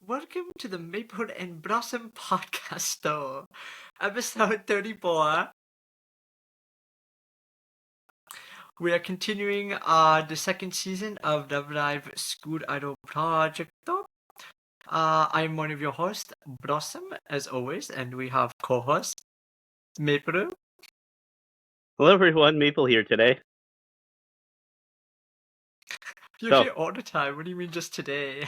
Welcome to the Maplewood and Blossom podcast, though. Episode 34. We are continuing the second season of Love Live School Idol Project. I'm one of your hosts, Blossom, as always, and we have co-host Maple. Hello everyone, Maple here today. You're So- here all the time. What do you mean just today?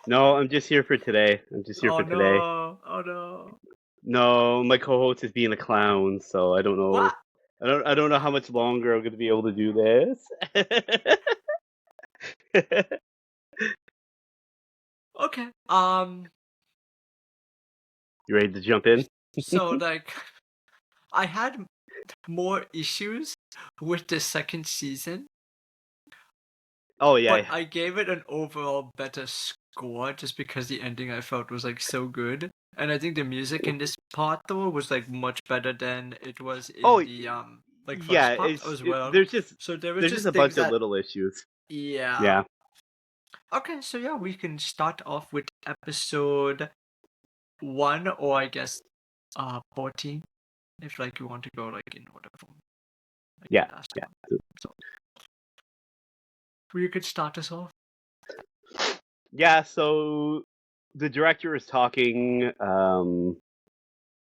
No, I'm just here for today. Today. Oh no. No, my co-host is being a clown, so I don't know. What? I don't know how much longer I'm going to be able to do this. Okay. You ready to jump in? So I had more issues with the second season. Oh yeah. But I gave it an overall better score just because the ending I felt was so good. And I think the music in this part though was much better than it was in the first part as well. There's just there was there's just a bunch of little issues. Yeah. Okay, so yeah, we can start off with episode 1 or I guess 14 if you want to go in order form. Yeah. So you could start us off. Yeah, so the director is talking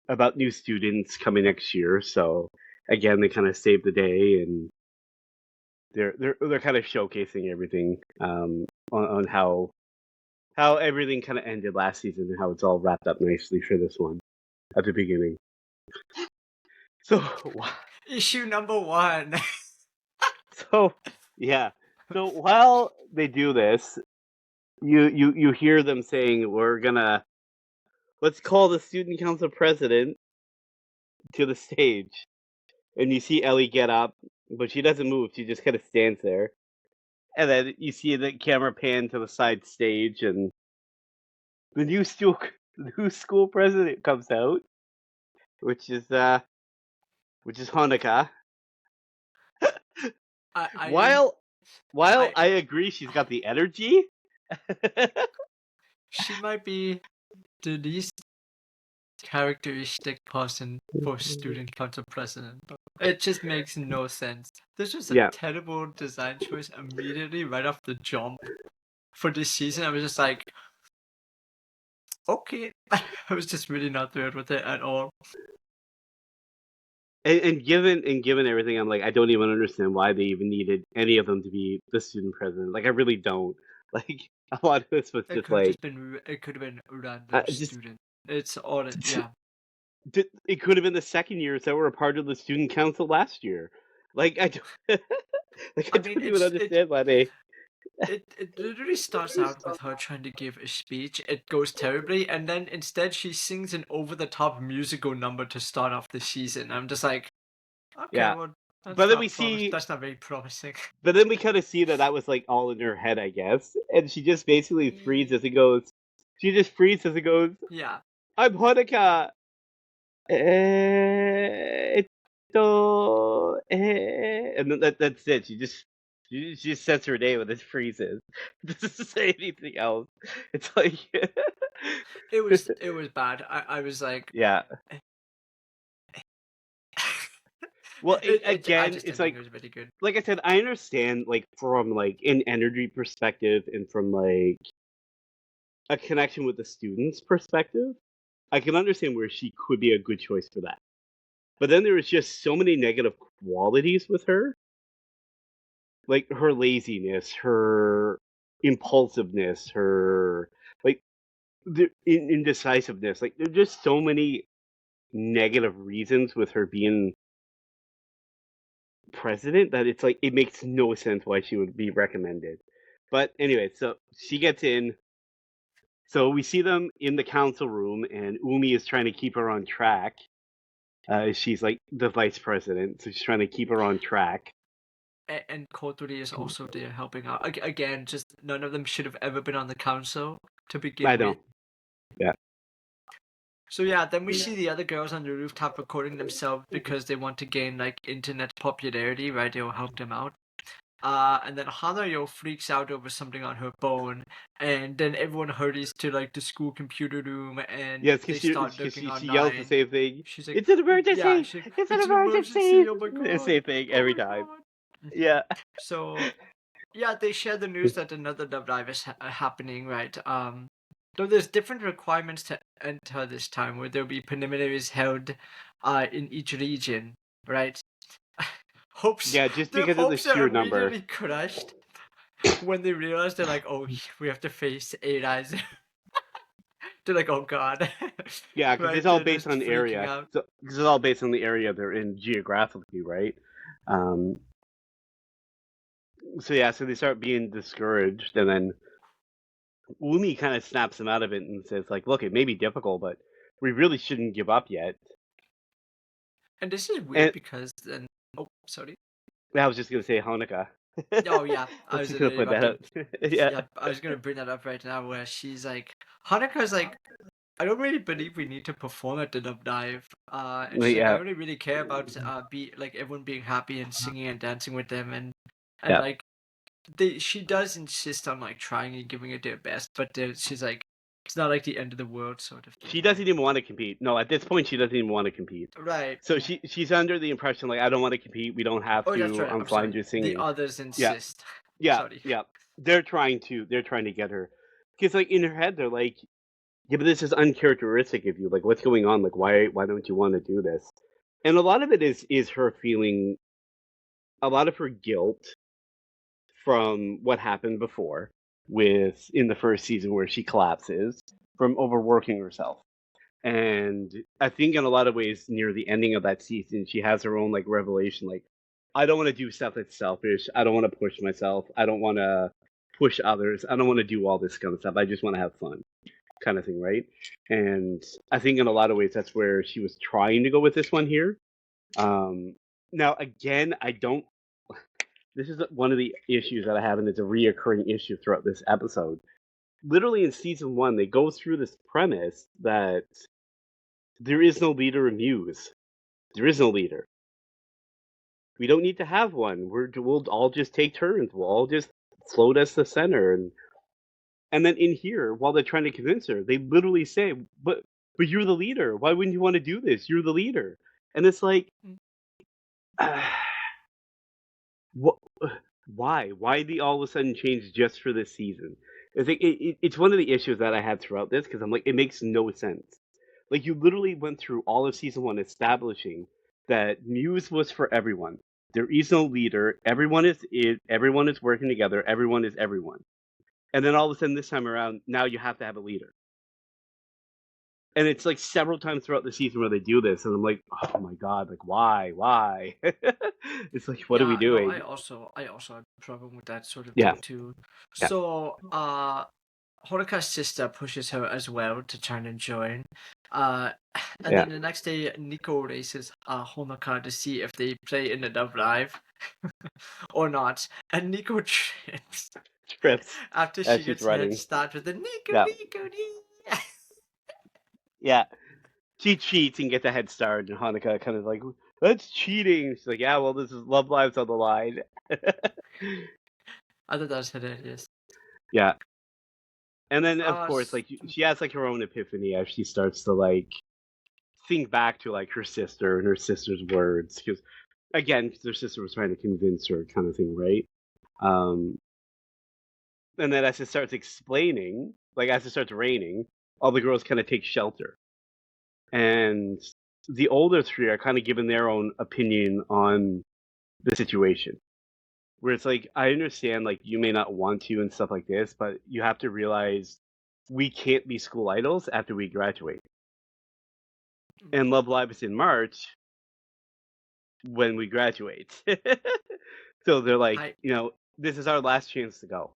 about new students coming next year. So again, they kind of saved the day, and they're kind of showcasing everything on how everything kind of ended last season and how it's all wrapped up nicely for this one at the beginning. So issue number 1. So yeah. So while they do this, you hear them saying, let's call the student council president to the stage. And you see Ellie get up, but she doesn't move. She just kind of stands there. And then you see the camera pan to the side stage, and the new school president comes out, which is Hanukkah. While I agree, she's got the energy. She might be the least characteristic person for student council president. It just makes no sense. There's just a terrible design choice immediately right off the jump for this season. I was just like, okay. I was just really not thrilled with it at all. And given everything, I'm like, I don't even understand why they even needed any of them to be the student president. I really don't. A lot of this was it could have been random student. It's all yeah. It could have been the second years that were a part of the student council last year. I don't even understand why they. It literally starts out with her trying to give a speech. It goes terribly, and then instead she sings an over-the-top musical number to start off the season. I'm just like, okay, yeah. well, but then we see that's not very promising. But then we kind of see that was all in her head, I guess, and she just basically freezes and goes. She just freezes and goes. Yeah. I'm Hanukkah. And then that's it. She just sets her name and it freezes. Doesn't say anything else. It's like it was bad. I was like, yeah. Well, again, it's like it was really good. Like I said, I understand from an energy perspective and from a connection with the students' perspective. I can understand where she could be a good choice for that. But then there was just so many negative qualities with her. Like her laziness, her impulsiveness, her indecisiveness. There's just so many negative reasons with her being president that it's it makes no sense why she would be recommended. But anyway, so she gets in. So we see them in the council room, and Umi is trying to keep her on track. She's the vice president, so she's trying to keep her on track. And Kotori is also there helping out. Again, just none of them should have ever been on the council to begin with. I know. Yeah. So yeah, then we see the other girls on the rooftop recording themselves because they want to gain internet popularity, right? They'll help them out. And then Hanayo freaks out over something on her phone, and then everyone hurries to like the school computer room, and Yes, they because start looking she yells the online. same thing. She's like, It's an "Yeah, emergency! she's like, It's an it's an emergency! emergency! Oh my The god! same thing Oh every my time. god!" Yeah. So yeah, they share the news that another Love Live is happening, right? Though there's different requirements to enter this time, where there'll be preliminaries held, in each region, right? Hopes, Yeah, just their because of the hopes are sheer number. immediately crushed when they realize they're like, oh, we have to face 8 eyes. They're like, oh god, Yeah, because right? it's all They're based just on the freaking area. out. So, because it's all based on the area they're in geographically, right? Um, so yeah, so they start being discouraged, and then Umi kind of snaps them out of it and says, like, look, it may be difficult, but we really shouldn't give up yet. And this is weird And because then, oh, sorry. I was just gonna say Hanukkah. Oh yeah, I I was was just gonna literally put about that to. out. Yeah, Yeah, I was gonna bring that up right now, where she's like, Hanukkah's like, I don't really believe we need to perform at the Dub Dive. And she's like, I yeah, only really care about be like everyone being happy and singing and dancing with them, and yeah. like she does insist on like trying and giving it their best, but she's like, it's not like the end of the world sort of She thing. doesn't even want to compete. No, at this point, she doesn't even want to compete. Right. So she's under the impression like I don't want to compete. We don't have Oh, that's to. right. I'm I'm fine sorry. just The singing. others Yeah, insist. yeah, Sorry. yeah. They're trying to get her because like in her head they're like, yeah, but this is uncharacteristic of you. Like, what's going on? Like, why don't you want to do this? And a lot of it is her feeling a lot of her guilt from what happened before with in the first season where she collapses from overworking herself. And I think in a lot of ways near the ending of that season she has her own like revelation like I don't want to do stuff that's selfish. I don't want to push myself. I don't want to push others. I don't want to do all this kind of stuff. I just want to have fun kind of thing, right? And I think in a lot of ways that's where she was trying to go with this one here. Um, now again, I don't. This is one of the issues that I have, and it's a reoccurring issue throughout this episode. Literally in season one, they go through this premise that there is no leader in Muse. There is no leader. We don't need to have one. We'll all just take turns. We'll all just float as the center, and then in here, while they're trying to convince her, they literally say, "But you're the leader. Why wouldn't you want to do this? You're the leader." And it's like, what? Why? Why the all of a sudden change just for this season? It's one of the issues that I had throughout this because I'm like, it makes no sense. Like you literally went through all of season one establishing that Muse was for everyone. There is no leader. Everyone is working together. Everyone is everyone. And then all of a sudden, this time around, now you have to have a leader. And it's like several times throughout the season where they do this, and I'm like, oh my god, like why? It's like, what are we Yeah, no, doing? I also have a problem with that sort of Yeah, thing too. yeah, So, Honoka's sister pushes her as well to try and join. And yeah. then the next day, Nico races Honoka to see if they play in the Dove Live or not. And Nico trips Trips after as she she's gets head running. start with the Nico, Yeah, Nico, Nico. yeah. She cheats and gets a head start, and Hanukkah kind of like, that's cheating. She's like, yeah, well, this is Love Lives on the line. I thought that was hilarious. Yeah. And then, of Uh, course, like she has like her own epiphany as she starts to like think back to like her sister and her sister's words because again, their sister was trying to convince her, kind of thing, right? Um, and then as it starts explaining, like as it starts raining, all the girls kind of take shelter, and the older three are kind of giving their own opinion on the situation. Where it's like, I understand, like you may not want to and stuff like this, but you have to realize we can't be school idols after we graduate. And Love Live is in March when we graduate. So they're like, I. this is our last chance to go.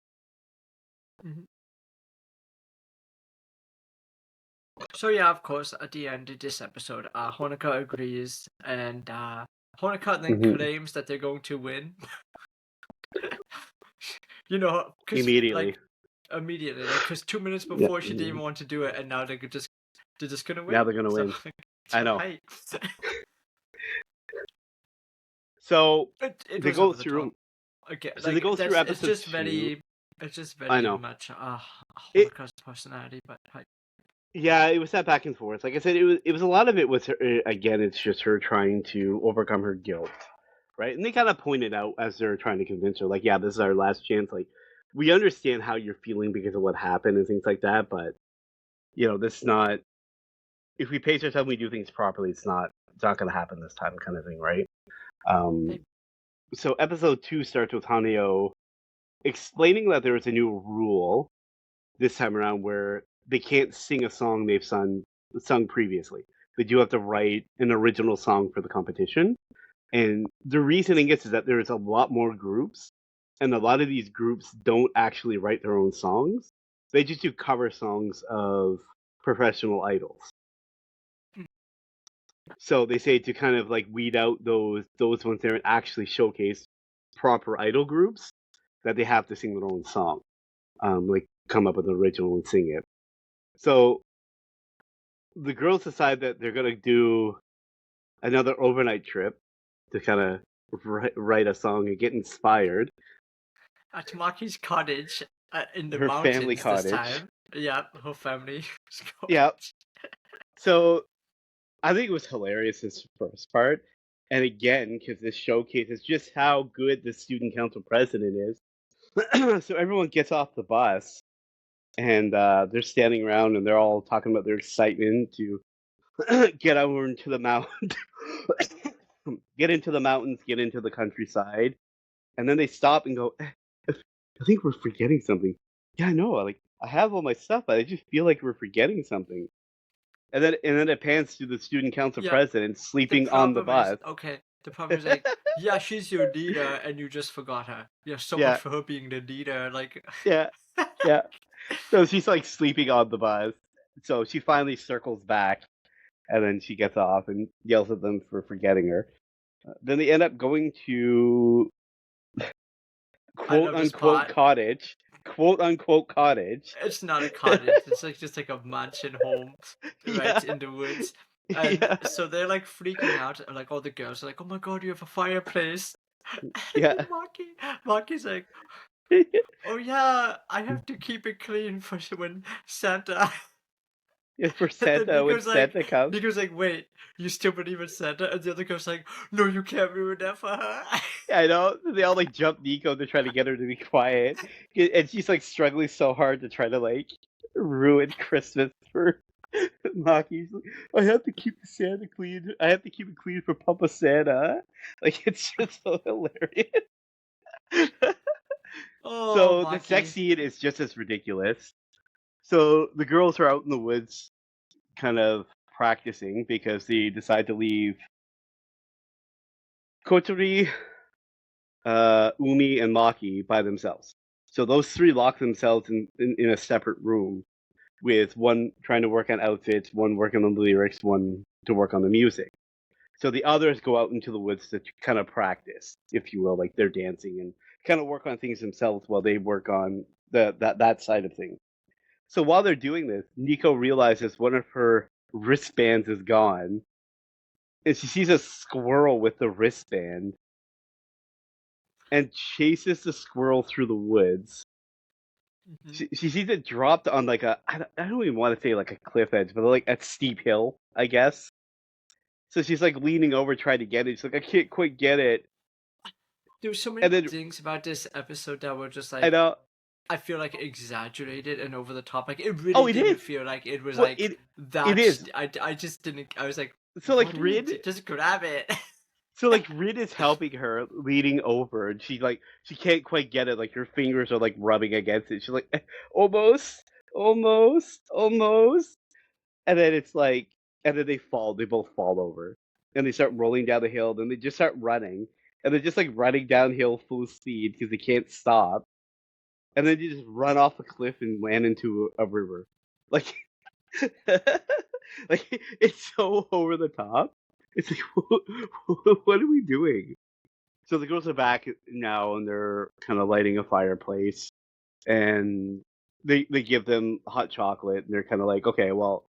Mhm. So yeah, of course, at the end of this episode, Honoka agrees, and Honoka then Hmm. claims that they're going to win. Because Immediately. like immediately, like because 2 minutes Yeah. before she didn't even want to do it, and now they're just gonna Now win. they're gonna So, win. I know. hype. So It they was go over the top. through. Okay, So they like go through that's episode two. it's just I very know much it. Holocaust personality, but like Yeah, it was that back and forth. Like I said, it was a lot of it was her, again. It's just her trying to overcome her guilt, right? And they kind of pointed out as they're trying to convince her, like, yeah, this is our last chance. Like, we understand how you're feeling because of what happened and things like that, but this not. If we pace ourselves, and we do things properly. It's not going to happen this time, kind of thing, right? Um, they, so episode two starts with Haneo explaining that there is a new rule this time around where they can't sing a song they've sung previously. They do have to write an original song for the competition. And the reasoning is that there's a lot more groups, and a lot of these groups don't actually write their own songs. They just do cover songs of professional idols. So they say to kind of like weed out those ones there and actually showcase proper idol groups that they have to sing their own song, like come up with an original and sing it. So the girls decide that they're gonna do another overnight trip to kind of write a song and get inspired. at Maki's cottage in the Her family mountains this cottage. time. Yeah, her family's Yeah. cottage. So I think it was hilarious this first part, and again because this showcases just how good the student council president is. So everyone gets off the bus and they're standing around and they're all talking about their excitement to get over into the mountain, get into the mountains, get into the countryside, and then they stop and go, I think we're forgetting something. Yeah, I know. Like I have all my stuff, but I just feel like we're forgetting something. And then it pans to the student council Yeah, president the sleeping on the problem is bus. okay. The problem is like, yeah, she's your leader, and you just forgot her. Yeah, so much Yeah, for her being the leader. Like, yeah, yeah. So she's like sleeping on the bus. So she finally circles back, and then she gets off and yells at them for forgetting her. Then they end up going to I quote love this unquote part. cottage, quote unquote cottage. It's not a cottage. It's like just like a mansion home, Yeah, right in the woods. And yeah, so they're like freaking out. Like all the girls are like, "Oh my god, you have a fireplace!" yeah. Maki's like, "Oh yeah, I have to keep it clean for when Santa." For And then Santa, when Santa comes. Nico's like, "Wait, you still believe in Santa?" And the other girl's like, "No, you can't ruin that for her." Yeah, I know. They all like jump Nico to try to get her to be quiet, and she's like struggling so hard to try to like ruin Christmas for Maki. She's like, I have to keep the Santa clean. I have to keep it clean for Papa Santa. Like it's just so hilarious. Oh, So the sex Maki. scene is just as ridiculous. So the girls are out in the woods, kind of practicing because they decide to leave Kotori, Umi, and Maki by themselves. So those three lock themselves in a separate room with one trying to work on outfits, one working on the lyrics, one to work on the music. So the others go out into the woods to kind of practice, if you will, like they're dancing and kind of work on things themselves while they work on that side of things. So while they're doing this, Nico realizes one of her wristbands is gone, and she sees a squirrel with the wristband and chases the squirrel through the woods. Mhm. She sees it dropped on like I don't even want to say like a cliff edge, but like a steep hill, I guess. So she's like leaning over trying to get it. She's like, I can't quite get it. There's so many And then things about this episode that were just I like, know, I feel like exaggerated and over the top. Like it oh, really it didn't is. feel like it was Well, like it is. I just didn't. I was like, So like what are you? Rin, Just grab it. so like Rin is helping her, leaning over, and she can't quite get it. Like her fingers are like rubbing against it. She's like, almost, almost, almost. And then it's like, and then they fall. They both fall over, and they start rolling down the hill. Then they just start running, and they're just like running downhill full speed because they can't stop. And then you just run off a cliff and land into a river. Like, like it's so over the top. It's like, what are we doing? So the girls are back now, and they're kind of lighting a fireplace, and they give them hot chocolate, and they're kind of like, okay, well,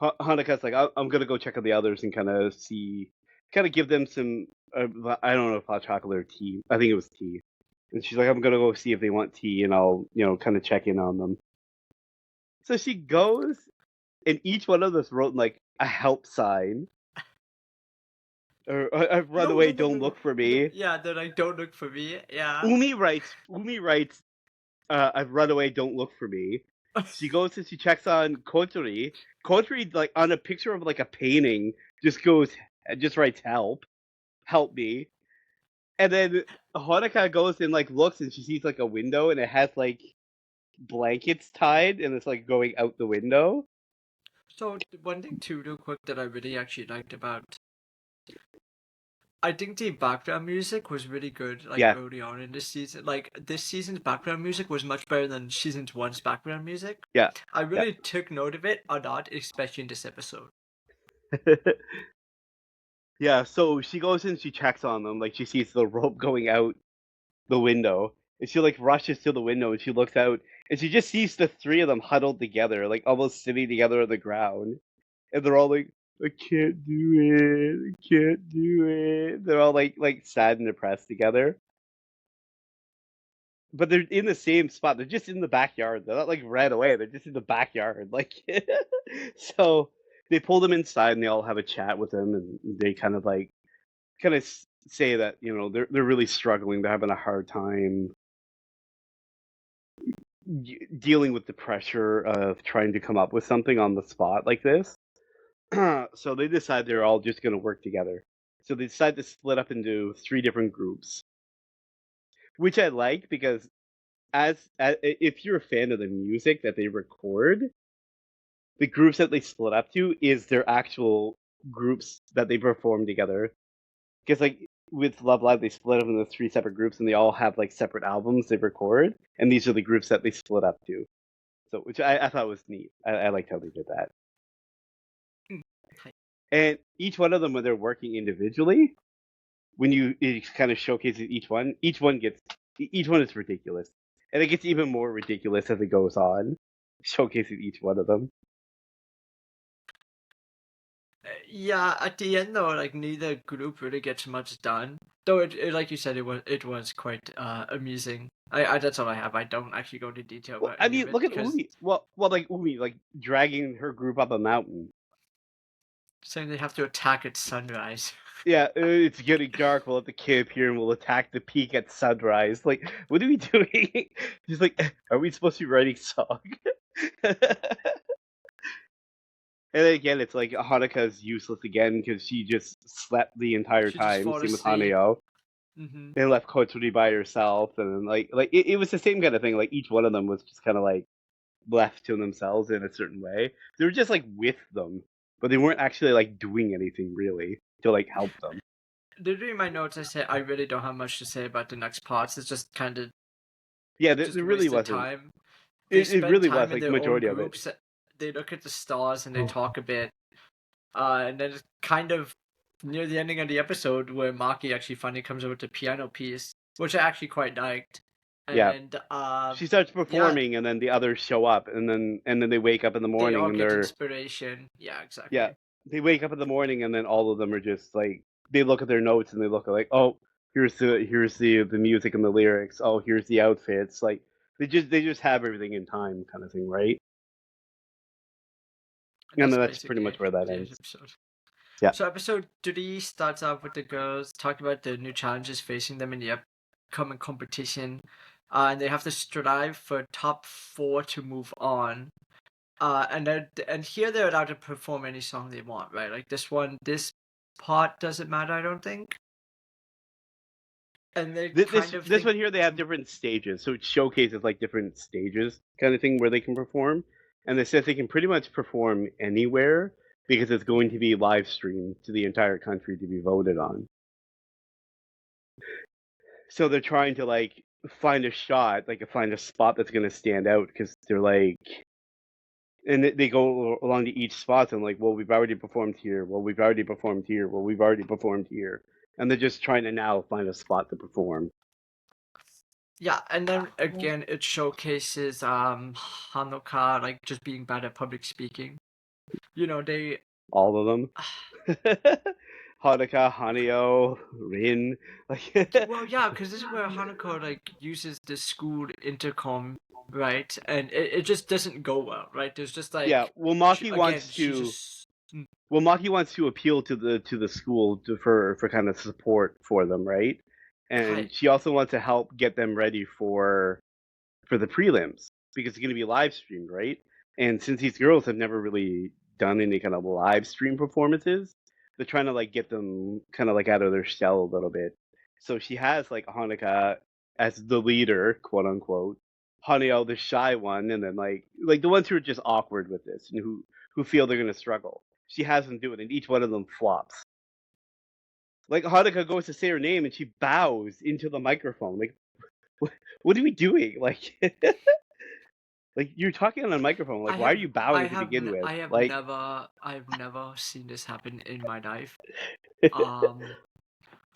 Hanukkah's like, I'm gonna go check on the others and kind of see, kind of give them some. I don't know if hot chocolate or tea. I think it was tea. And she's like, I'm gonna go see if they want tea, and I'll, kind of check in on them. So she goes, and each one of us wrote like a help sign, or I've run No, away, no, no, don't no, look no. for me. Yeah, they're like, don't look for me. Yeah. Umi writes, I've run away, don't look for me. She goes and she checks on Kotori. Kotori, like, on a picture of, like, a painting, just writes help me. And then Honoka goes and, like, looks and she sees, like, a window and it has, like, blankets tied and it's, like, going out the window. So one thing too, real quick, that I really actually liked about, I think the background music was really good, like Yeah, early on in this season. Like this season's background music was much better than season one's background music. yeah, I yeah. really took note of it a lot, especially in this episode. Yeah, so she goes and she checks on them, like, she sees the rope going out the window, and she, like, rushes to the window and she looks out, and she just sees the three of them huddled together, like, almost sitting together on the ground. And they're all like, I can't do it. I can't do it. They're all like sad and depressed together. But they're in the same spot. They're just in the backyard. They're not like ran away. They're just in the backyard. Like so they pull them inside and they all have a chat with them and they kind of say that, they're really struggling. They're having a hard time dealing with the pressure of trying to come up with something on the spot like this. So they decide they're all just going to work together. So they decide to split up into 3 different groups, which I like because as if you're a fan of the music that they record, the groups that they split up to is their actual groups that they perform together. Because like with Love Live, they split up into 3 separate groups, and they all have like separate albums they record, and these are the groups that they split up to. So which I thought was neat. I liked how they did that. And each one of them, when they're working individually, when it kind of showcases each one is ridiculous, and it gets even more ridiculous as it goes on, showcasing each one of them. Yeah, at the end though, like neither group really gets much done. Though like you said, it was quite amusing. I that's all I have. I don't actually go into detail Well, about I any of mean, it look at because Umi. Well, like Umi, like dragging her group up a mountain. saying they have to attack at sunrise. Yeah, it's getting dark. We'll have to camp here and we'll attack the peak at sunrise. Like, what are we doing? He's like, are we supposed to be writing song? And again, it's like Hanukkah's useless again because she just slept the entire She just time. fall Same with asleep. Haneo. Mm-hmm. They left Kotori by herself, and then, like it was the same kind of thing. Like each one of them was just kind of like left to themselves in a certain way. They were just like with them, but they weren't actually like doing anything really to like help them. Reading my notes, I said I really don't have much to say about the next parts. It's just kind of Yeah, just there really wasted wasn't. time. They It spend really was time in like the their own majority of it. groups. They look at the stars and they talk a bit. And then it's kind of near the ending of the episode where Maki actually finally comes up with the piano piece, which I actually quite liked. Yeah, And she starts yeah, performing, and then the others show up, and then they wake up in the they morning, all and get they're inspiration. Yeah, yeah, exactly. they wake up in the morning, and then all of them are just like they look at their notes and they look like, oh, here's the music and the lyrics. Oh, here's the outfits. Like they just have everything in time, kind of thing, right? And And that's then that's pretty basically much where that the ends. episode. Yeah. So episode 3 starts off with the girls talking about the new challenges facing them in the upcoming competition. And they have to strive for top 4 to move on. And here they're allowed to perform any song they want, right? Like this part doesn't matter, I don't think. And they kind of This think, one here, they have different stages, so it showcases like different stages kind of thing where they can perform, and they said they can pretty much perform anywhere because it's going to be live streamed to the entire country to be voted on. So they're trying to like find a shot, like find a spot that's going to stand out because they're like, and they go along to each spot and like, well, we've already performed here. Well, we've already performed here. Well, we've already performed here, and they're just trying to now find a spot to perform. yeah, and then again it showcases Hanukkah like just being bad at public speaking. You know, they All of them. Haruka, Haneo, Rin. Like, Well, yeah, because this is where Hanako like uses the school intercom, right? And it just doesn't go well, right? There's just yeah. like Well, she just Maki wants to appeal to the school for kind of support for them, right? And hi. she also wants to help get them ready for the prelims because it's going to be live streamed, right? And since these girls have never really done any kind of live stream performances, they're trying to like get them kind of like out of their shell a little bit. So she has like Hanukkah as the leader, quote unquote, Haneo the shy one, and then like the ones who are just awkward with this and who feel they're gonna struggle. She has them do it, and each one of them flops. Like Hanukkah goes to say her name, and she bows into the microphone. Like, what are we doing? Like, like you're talking on a microphone. Like, why are you bowing to begin with? Like, I've never seen this happen in my life.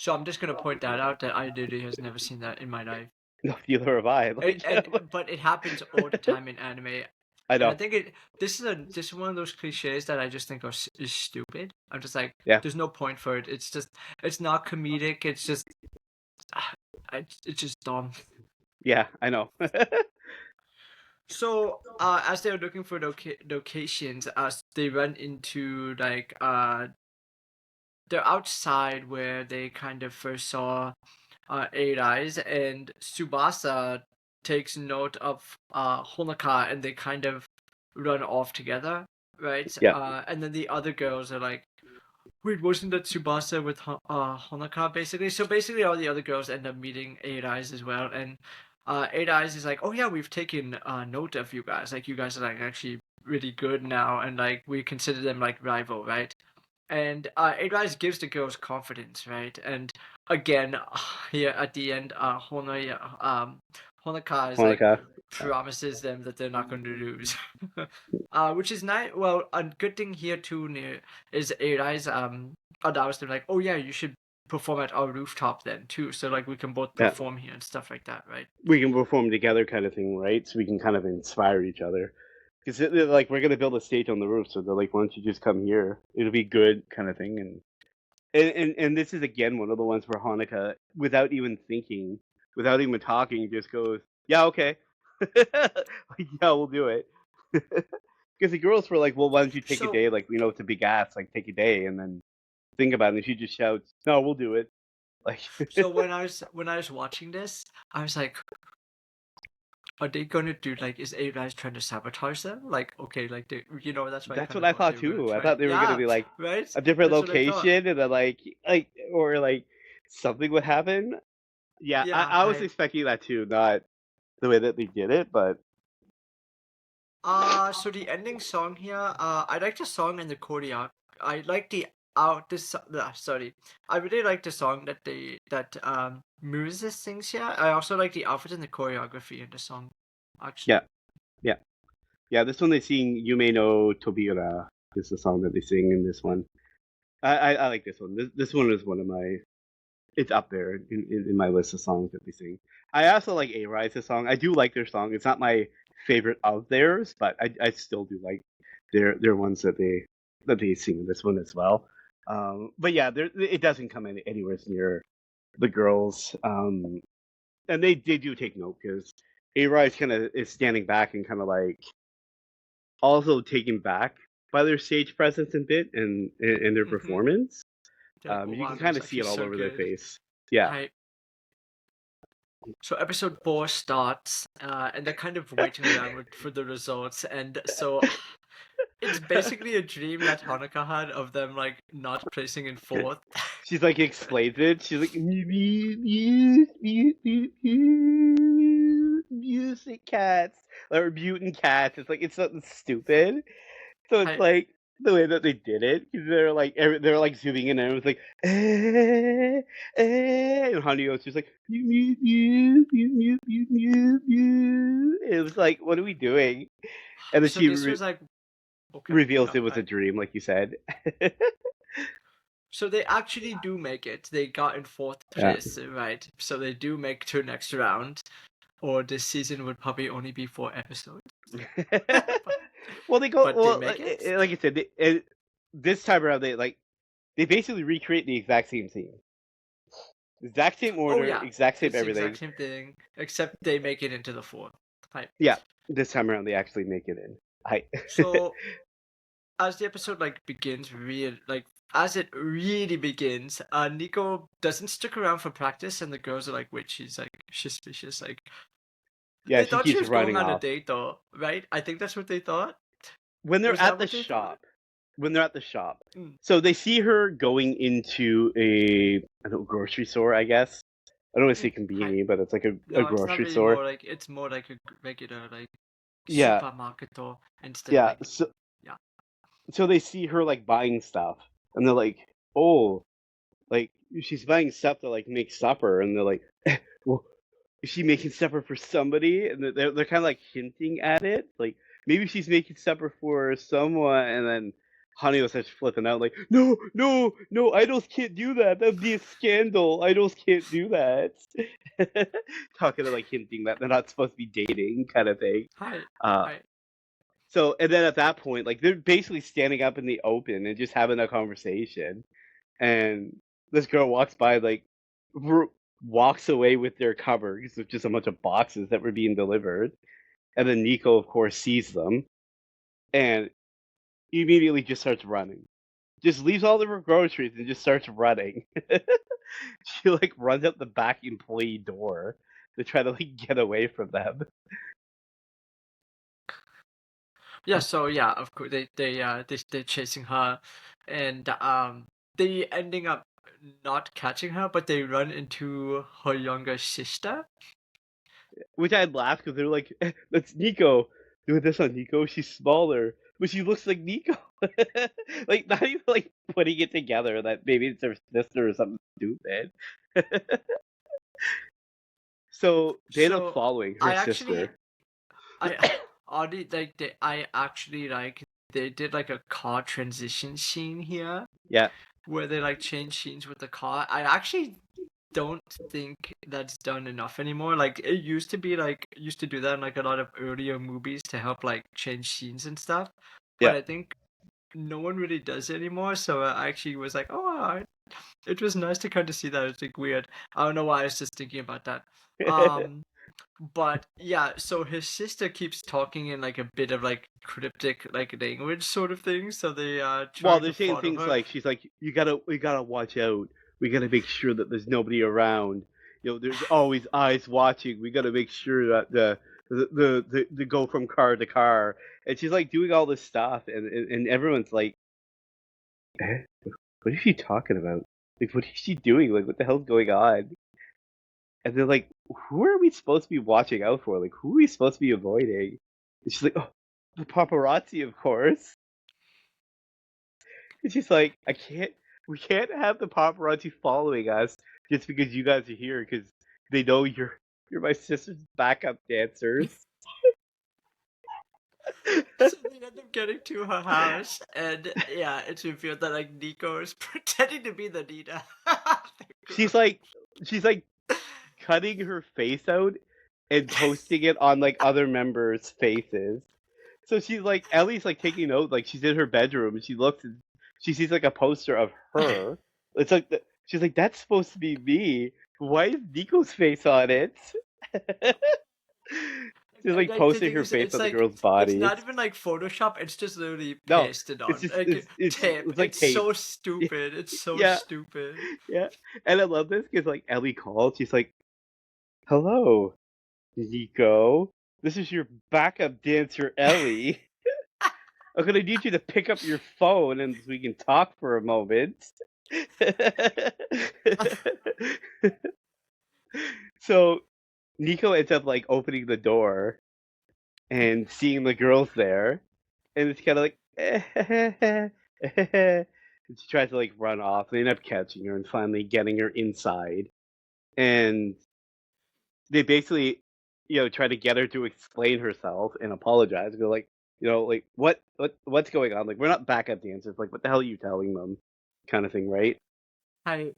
So I'm just gonna point that out that I literally has never seen that in my life. no, neither have I. Like, But it happens all the time in anime. I And I know. think this is one of those cliches that I just think is stupid. I'm just like, Yeah. there's no point for it. It's not comedic. It's just, it's just dumb. Yeah, I know. So, as they're looking for locations, as they run into like they're outside where they kind of first saw Eight Eyes, and Tsubasa takes note of Honoka, and they kind of run off together, right? Yeah. And then the other girls are like, wait, wasn't that Tsubasa with Honoka, basically? So basically all the other girls end up meeting Eight Eyes as well, and Eight Eyes is like, oh yeah, we've taken note of you guys. Like, you guys are like actually really good now, and like we consider them like rival, right? And Eight Eyes gives the girls confidence, right? And again, here at the end, Honoka is like Hanukkah. promises them that they're not going to lose, which is nice. Well, a good thing here too is Eight Eyes allows them like, oh yeah, you should perform at our rooftop then too, so like we can both Yeah. perform here and stuff like that, right? We can perform together, kind of thing, right? So we can kind of inspire each other. Because like we're gonna build a stage on the roof, so they're like, "Why don't you just come here? It'll be good," kind of thing. And this is again one of the ones where Hanukkah, without even thinking, without even talking, just goes, "Yeah, okay, like, yeah, we'll do it." Because the girls were like, "Well, why don't you take a So day? Like, it's a big ass. Like, take a day and then think about it." And she just shouts, "No, we'll do it." Like, so when I was watching this, I was like, are they gonna do like, is Eight Eyes trying to sabotage them? Like, okay, like that's what I that's kind what of I thought thought they were gonna too. I try. thought they were gonna Yeah, be like right. a different That's what I thought. location, and then or like something would happen. Yeah, I, Yeah, I was expecting that too, not the way that they did it, but so the ending song here, I like the song and the choreo. I like the out this sorry, I really like the song that Muse sings here. I also like the outfit and the choreography in the song, actually. yeah, yeah, yeah. This one they sing "Yume no Tobira" is the song that they sing in this one. I like this one. This one is one of my. It's up there in my list of songs that they sing. I also like A Rise's song. I do like their song. It's not my favorite of theirs, but I still do like their ones that they sing in this one as well. But yeah, it doesn't come anywhere near the girls. And they do take note because A Rise kind of is standing back and kind of like also taken back by their stage presence a bit and their performance. They're like, oh, You wow, can that kind was of see actually it all so over their good. face. Yeah. I So episode 4 starts, and they're kind of waiting around for the results, and so it's basically a dream that Hanukkah had of them like not placing in fourth. She's like explains it. She's like music cats or mutant cats. It's like it's something stupid. So it's I like the way that they did it, 'cause they're like zooming in and it was like and Hanyo's just like it was like, what are we doing? And then so she this was like okay, reveals no, it was a dream, like you said. so they actually do make it. They got in fourth Yeah. place, right? So they do make to next round, or this season would probably only be 4 episodes. Well, they go. But they Well, make it. like I said, this time around they like they basically recreate the exact same scene. Exact same Oh order, yeah, exact same it's the exact everything. same thing, except they make it into the fourth. Right. Yeah, this time around they actually make it in. I So as the episode like begins, real like as it really begins, Nico doesn't stick around for practice, and the girls are like, "Wait, she's like suspicious." Like Yeah, they she thought she keeps was going running on a off. date, though, right? I think that's what they thought. When they're Was at that the what they thought? shop, when they're at the shop, Mm. so they see her going into I don't know, grocery store, I guess. I don't want to say Hi. convenience, but it's like a No, it's not grocery really store. more like it's more like a regular like Yeah, supermarket or instead yeah. like yeah. So they see her like buying stuff, and they're like, "Oh, like she's buying stuff to like make supper," and they're like, "Well, is she making supper for somebody?" And they're kind of like hinting at it, like maybe she's making supper for someone, and then Honey was starts flipping out, like, "No, no, no! Idols can't do that. That'd be a scandal. Idols can't do that." Talking to like hinting that they're not supposed to be dating, kind of thing. Hi. Uh, Hi. so and then at that point, like they're basically standing up in the open and just having a conversation, and this girl walks by, like walks away with their cupboards with just a bunch of boxes that were being delivered, and then Nico, of course, sees them and immediately just starts running. Just leaves all of her groceries and just starts running. She like runs out the back employee door to try to like get away from them. Yeah, so yeah, of course they're chasing her, and they ending up not catching her, but they run into her younger sister. Which I'd laugh because they're like, "That's Nico doing this on Nico. She's smaller, but she looks like Nico." Like not even like putting it together that maybe it's her sister or something stupid. So they end up So following her I actually sister. I already like I actually like they did like a car transition scene here Yeah, where they like change scenes with the car. I actually don't think that's done enough anymore. Like it used to be like used to do that in like a lot of earlier movies to help like change scenes and stuff. But yeah. I think no one really does it anymore. So I actually was like, oh, it was nice to kind of see that. It's like weird. I don't know why I was just thinking about that. Um, but yeah, so his sister keeps talking in like a bit of like cryptic like language sort of thing. So they Well, trying they're to saying follow things her. like she's like, we gotta watch out. We gotta make sure that there's nobody around. There's always eyes watching. We gotta make sure that the go from car to car. And she's like doing all this stuff, and everyone's like, eh? What is she talking about? Like, what is she doing? Like, what the hell's going on? And they're like, who are we supposed to be watching out for? Like, who are we supposed to be avoiding? And she's like, oh, the paparazzi, of course. And she's like, we can't have the paparazzi following us just because you guys are here because they know you're my sister's backup dancers. So they end up getting to her house, and yeah, it's revealed that like Nico is pretending to be the leader. she's like, she's like cutting her face out and posting it on like other members' faces. So she's like, Ellie's like taking note, like she's in her bedroom and she looks and she sees like a poster of her. It's like she's like, that's supposed to be me. Why is Nico's face on it? She's like Like the posting thing her is, face it's on the like girl's it's body. not even like Photoshop. It's just literally No, pasted it's on just like tape. it's like It's tape. so stupid. It's so Yeah, stupid. yeah. And I love this because like Ellie calls, she's like, "Hello, Nico. This is your backup dancer, Ellie. I'm gonna need you to pick up your phone and we can talk for a moment." So Nico ends up like opening the door and seeing the girls there, and it's kind of like, and she tries to like run off. They end up catching her and finally getting her inside, and they basically, try to get her to explain herself and apologize. They're like, like what's going on? Like we're not backup dancers. Like what the hell are you telling them? Kind of thing, right? I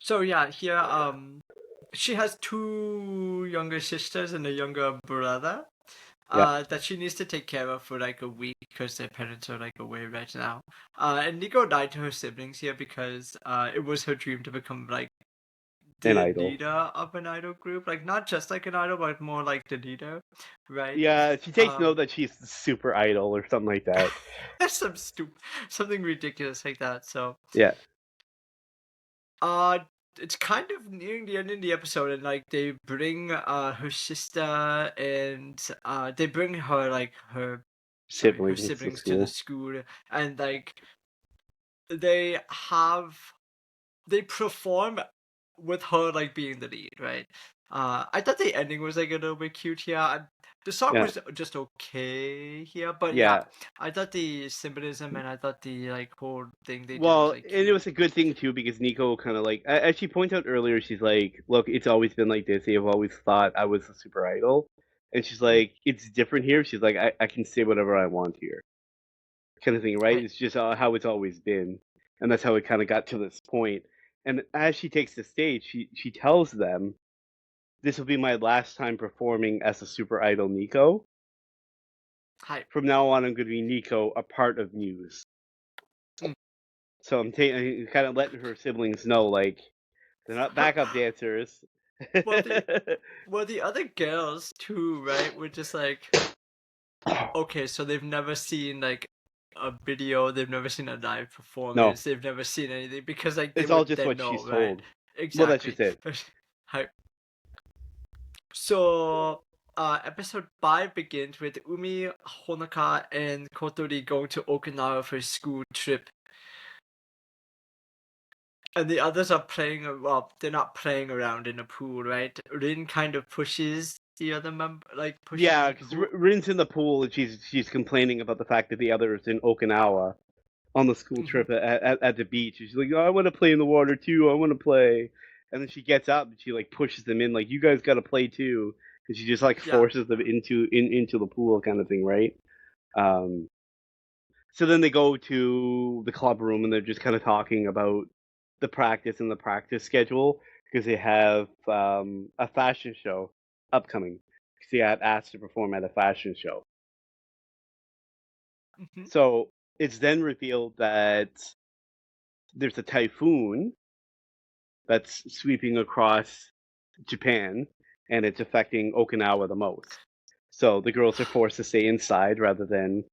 so yeah here she has two younger sisters and a younger brother. that she needs to take care of for like a week because their parents are like away right now. And Nico died to her siblings here because it was her dream to become like An the idol. leader of an idol group, like not just like an idol, but more like the leader, right? Yeah, she takes note that she's the super idol or something like that. Something ridiculous like that. So Yeah. it's kind of nearing the end of the episode, and like they bring her sister and they bring her like her siblings to the school, and like they perform with her like being the lead, right? I thought the ending was like a little bit cute here. The song was just okay here, but yeah, I thought the symbolism and I thought the like whole thing they did was like cute. And it was a good thing too because Nico kind of like, as she pointed out earlier, she's like, "Look, it's always been like this. They've always thought I was a super idol," and she's like, "It's different here." She's like, "I can say whatever I want here," kind of thing, right? It's just how it's always been, and that's how it kind of got to this point. And as she takes the stage, she tells them, "This will be my last time performing as a super idol, Nico. From now on, I'm going to be Nico, a part of Muse." So I'm kind of letting her siblings know, like, they're not backup dancers. Well, the other girls too, right? Were just like, okay, so they've never seen like a video, they've never seen a live performance, they've never seen anything because like it's all just what she's told. Exactly. Well, that's just it. So, episode 5 begins with Umi, Honoka, and Kotori going to Okinawa for a school trip. And the others are playing, well, they're not playing around in a pool, right? Rin kind of pushes the other member, like pushes. Yeah, because Rin's in the pool and she's complaining about the fact that the others in Okinawa on the school trip at the beach. She's like, "Oh, I want to play in the water too. I want to play." And then she gets up and she like pushes them in, like, "You guys got to play too." And she just like forces them into the pool, kind of thing, right? So then they go to the club room and they're just kind of talking about the practice and the practice schedule because they have a fashion show upcoming. Because they had asked to perform at a fashion show. So it's then revealed that there's a typhoon that's sweeping across Japan and it's affecting Okinawa the most. So the girls are forced to stay inside rather than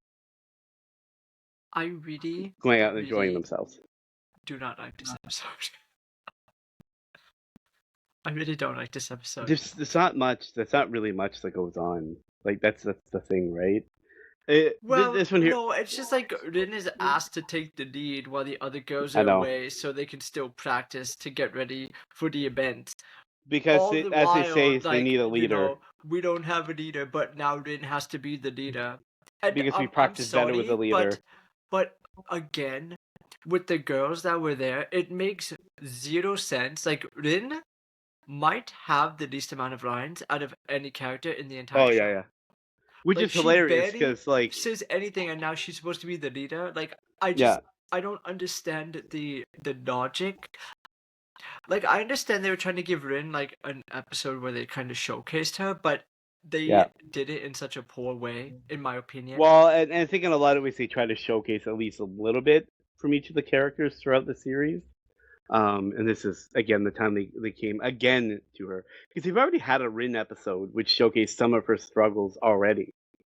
going out and enjoying themselves. Do not like this episode. I really don't like this episode. There's not much. There's not really much that goes on. Like that's the thing, right? This one here. No, it's just like Rin is asked to take the lead while the other girls are away, so they can still practice to get ready for the event. Because as they say, they need a leader. You know, we don't have a leader, but now Rin has to be the leader. And because we practice better with a leader. But again, with the girls that were there, it makes zero sense. Like Rin might have the least amount of lines out of any character in the entire show. Yeah. Which is hilarious because like says anything, and now she's supposed to be the leader. Like I don't understand the logic. Like I understand they were trying to give Rin like an episode where they kind of showcased her, but they did it in such a poor way, in my opinion. Well, and I think in a lot of ways they try to showcase at least a little bit from each of the characters throughout the series. And this is again the time they came again to her because they've already had a Rin episode which showcased some of her struggles already,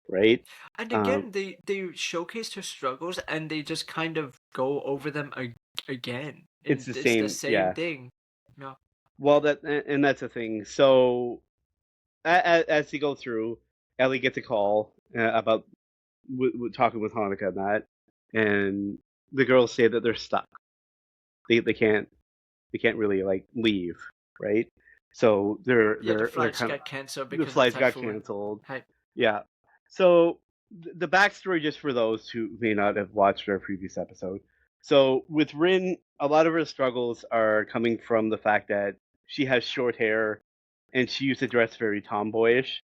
right? And again, they showcased her struggles and they just kind of go over them again. It's the same thing. Yeah. Well, that's the thing. So as they go through, Ellie gets a call about talking with Hanukkah and that, and the girls say that they're stuck. They can't really like leave, right? So the flights got canceled because the flights got canceled. Yeah. So the backstory, just for those who may not have watched our previous episode. So with Rin, a lot of her struggles are coming from the fact that she has short hair and she used to dress very tomboyish.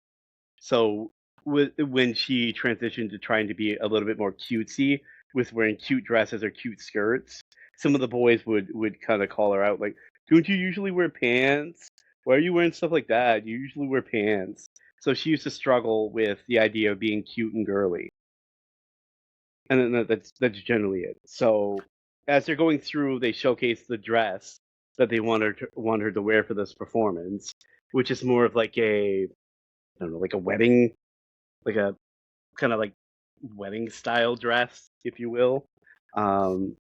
So when she transitioned to trying to be a little bit more cutesy with wearing cute dresses or cute skirts, some of the boys would kind of call her out like, "Don't you usually wear pants? Why are you wearing stuff like that? You usually wear pants." So she used to struggle with the idea of being cute and girly, and then that's generally it. So as they're going through, they showcase the dress that they want her to wear for this performance, which is more of like a, I don't know, like a wedding, like a kind of like wedding style dress, if you will. Um,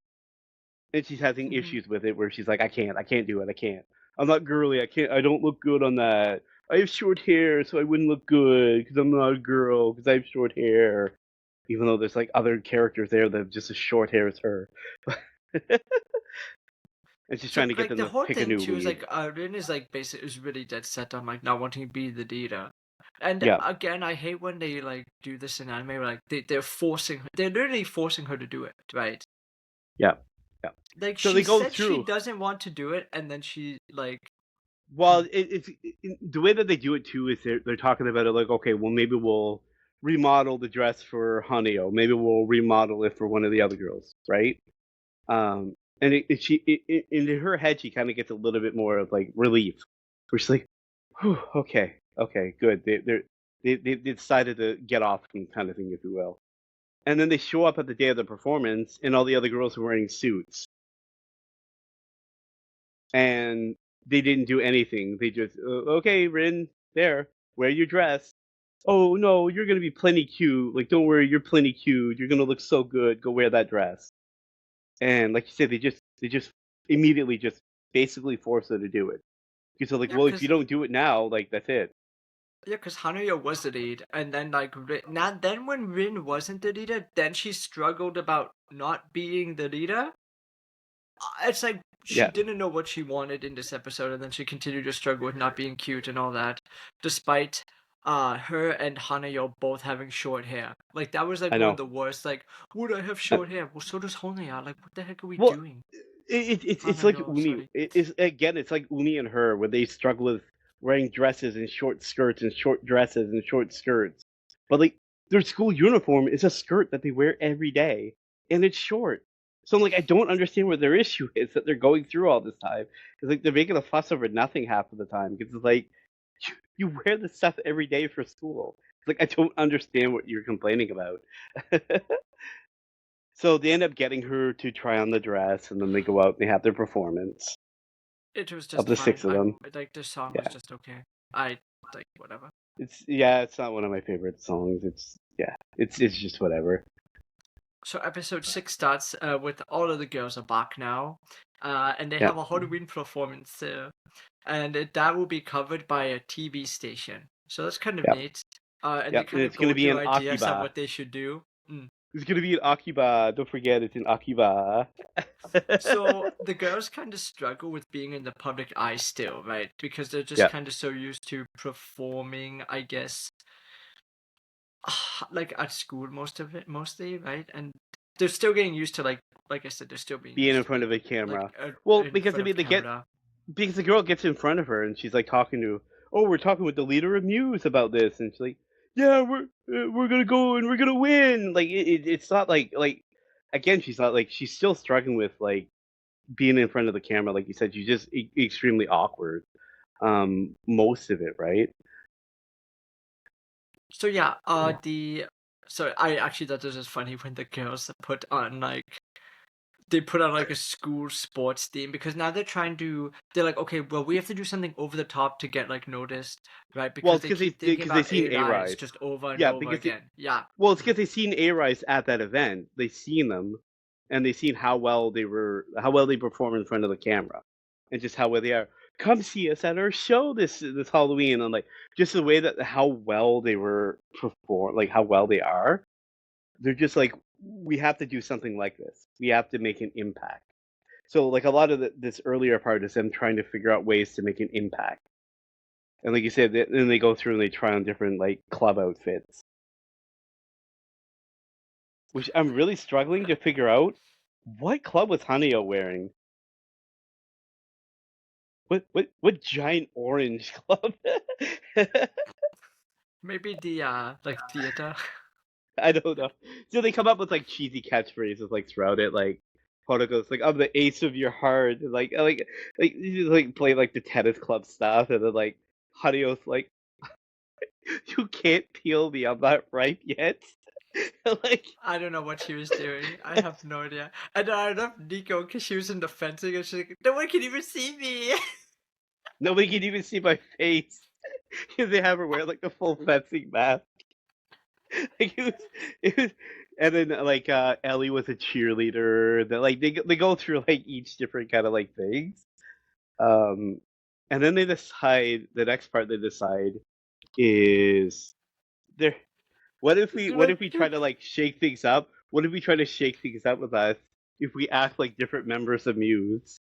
and she's having Hmm. issues with it, where she's like, I can't do it, I can't. I'm not girly, I don't look good on that. I have short hair, so I wouldn't look good because I'm not a girl because I have short hair. Even though there's like other characters there that have just as short hair as her, and she's So trying to get like them the to whole pick a thing new too is lead. like Rin is like basically is really dead set on like not wanting to be the leader. And Yeah, again, I hate when they like do this in anime where like they're forcing her, they're literally forcing her to do it, right? yeah, yeah. Like So she they go said she through. doesn't want to do it, and then she like Well, hmm, the way that they do it too is they're talking about it like, okay, well maybe we'll remodel the dress for Haneo, maybe we'll remodel it for one of the other girls, right? And in her head she kind of gets a little bit more of like relief, where she's like, whew, okay, okay, good. They decided to get off me, kind of thing, if you will. And then they show up at the day of the performance, and all the other girls are wearing suits, and they didn't do anything. They just, okay, Rin, there, wear your dress. Oh no, you're gonna be plenty cute. Like, don't worry, you're plenty cute. You're gonna look so good. Go wear that dress. And like you said, they just immediately just basically force her to do it. Because they're like, yeah, well, if you because don't do it now, like that's it. Hanuya was the lead, and then like now then when Rin wasn't the leader, then she struggled about not being the leader. It's like she Yeah, didn't know what she wanted in this episode, and then she continued to struggle with not being cute and all that, despite her and Hanayo both having short hair. Like that was like I one of know. the worst. Like, would I have Uh, short hair? Well, so does Hanaya. Like, what the heck are we well, doing? it's like Hanayo, Uni. sorry. It's again, it's like Uni and her, where they struggle with wearing dresses and short skirts and short dresses and short skirts. But like their school uniform is a skirt that they wear every day, and it's short. So I'm like, I don't understand what their issue is that they're going through all this time. It's like they're making a fuss over nothing half of the time. Because it's like you wear this stuff every day for school. It's like I don't understand what you're complaining about. So they end up getting her to try on the dress, and then they go out and they have their performance It was of just the fine. six of I them. like the song was Yeah, just okay. I like whatever. it's not one of my favorite songs. It's just whatever. So episode 6 starts with all of the girls are back now, and they Yeah, have a Halloween performance, and that will be covered by a TV station. So that's kind of yeah, neat. And yeah. they And kind of it's gonna go be through in ideas of Akiba. what they should do. Mm. It's gonna be in Akiba. Don't forget, it's in Akiba. So the girls kind of struggle with being in the public eye still, right? Because they're just Yeah. kind of so used to performing, I guess, like at school most of it, mostly, right? And they're still getting used to like I said, they're still being Being used in to front being of a like camera. Well, in because I front of mean, camera. because the girl gets in front of her and she's like talking to, oh, we're talking with the leader of Muse about this, and she's like, yeah, we're gonna go and we're gonna win. Like it's not like again, she's not like she's still struggling with like being in front of the camera. Like you said, she's just extremely awkward. Most of it, right? So yeah, Yeah. the so I actually thought this was funny when the girls put on like they put on like a school sports theme because now they're like, okay, well we have to do something over the top to get like noticed, right? Well, Because it's they keep thinking they about seen A A Rise Rise. just over and Yeah, over again. Yeah. well, it's Mhm. because they seen A Rise at that event. They seen them, and they seen how well they perform in front of the camera, and just how well they are. Come see us at our show this Halloween, and like just the way that how well they were perform, like how well they are. They're just like, we have to do something like this. We have to make an impact. So like a lot of this earlier part is them trying to figure out ways to make an impact. And like you said, then they go through and they try on different like club outfits, which I'm really struggling to figure out. What club was Haneo wearing? What giant orange club? Maybe the like theater. I don't know. So they come up with like cheesy catchphrases like throughout it, like Protoco's like, I'm the ace of your heart, and like you just, like play like the tennis club stuff, and then like Haneo's like You can't peel me. I'm not ripe yet. Like, I don't know what she was doing. I have no idea. And I love Nico because she was in the fencing and she's like, no one can even see me. nobody can even see my face because they have her wear like the full fencing mask. Like it was, and then like Ellie was a cheerleader. That like they go through like each different kind of like things. Um, and then they decide the next part they decide is there. So What like, if we try to like shake things up? What if we try to shake things up with us if we act like different members of Muse?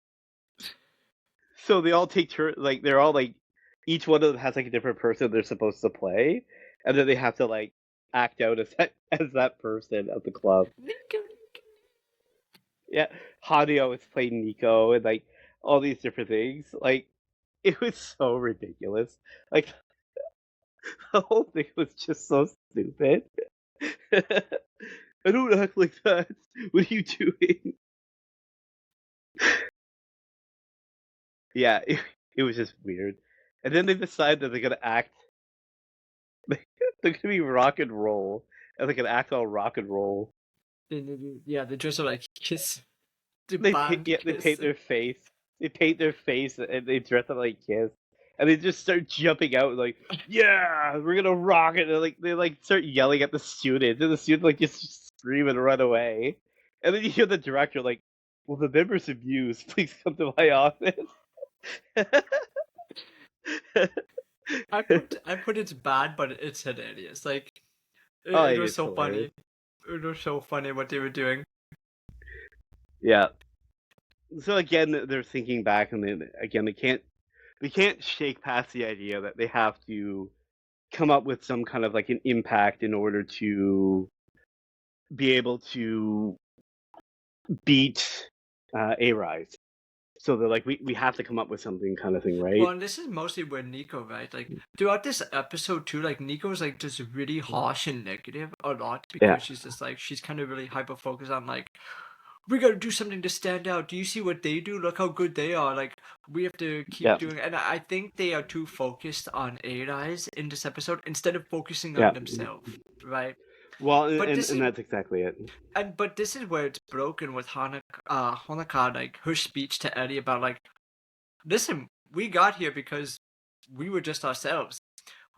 So they all take turn, like they're all like each one of them has like a different person they're supposed to play, and then they have to like act out as that person at the club. Nico. Yeah, Hadi always played Nico and like all these different things. Like it was so ridiculous. Like the whole thing was just so stupid. I don't act like that. What are you doing? Yeah, it was just weird. And then they decide that they're gonna act. They're gonna be rock and roll, and they're gonna act all rock and roll. Yeah, they just like kiss the band They kiss. paint their face. They paint their face, and they dress up like Kiss, and they just start jumping out like, "Yeah, we're gonna rock it!" And they like start yelling at the students, and the students like just scream and run away. And then you hear the director like, "Will the members of Muse please come to my office?" I put it's bad, but it's hilarious. Like Oh, it was it's so hilarious. funny. It was so funny what they were doing. Yeah. So again, they're thinking back, and then again, they can't shake past the idea that they have to come up with some kind of like an impact in order to be able to beat A Rise. So they're like, we have to come up with something, kind of thing, right? Well, and this is mostly where Nico, right? Like throughout this episode too, like Nico's like just really harsh and negative a lot Yeah. because she's just like she's kind of really hyper focused on like we gotta do something to stand out. Do you see what they do? Look how good they are. Like we have to keep Yeah. doing. And I think they are too focused on Arise in this episode instead of focusing Yeah. on themselves, right? Well, But this is and that's exactly it. but this is where it's broken with Honoka, like her speech to Eddie about like, listen, we got here because we were just ourselves.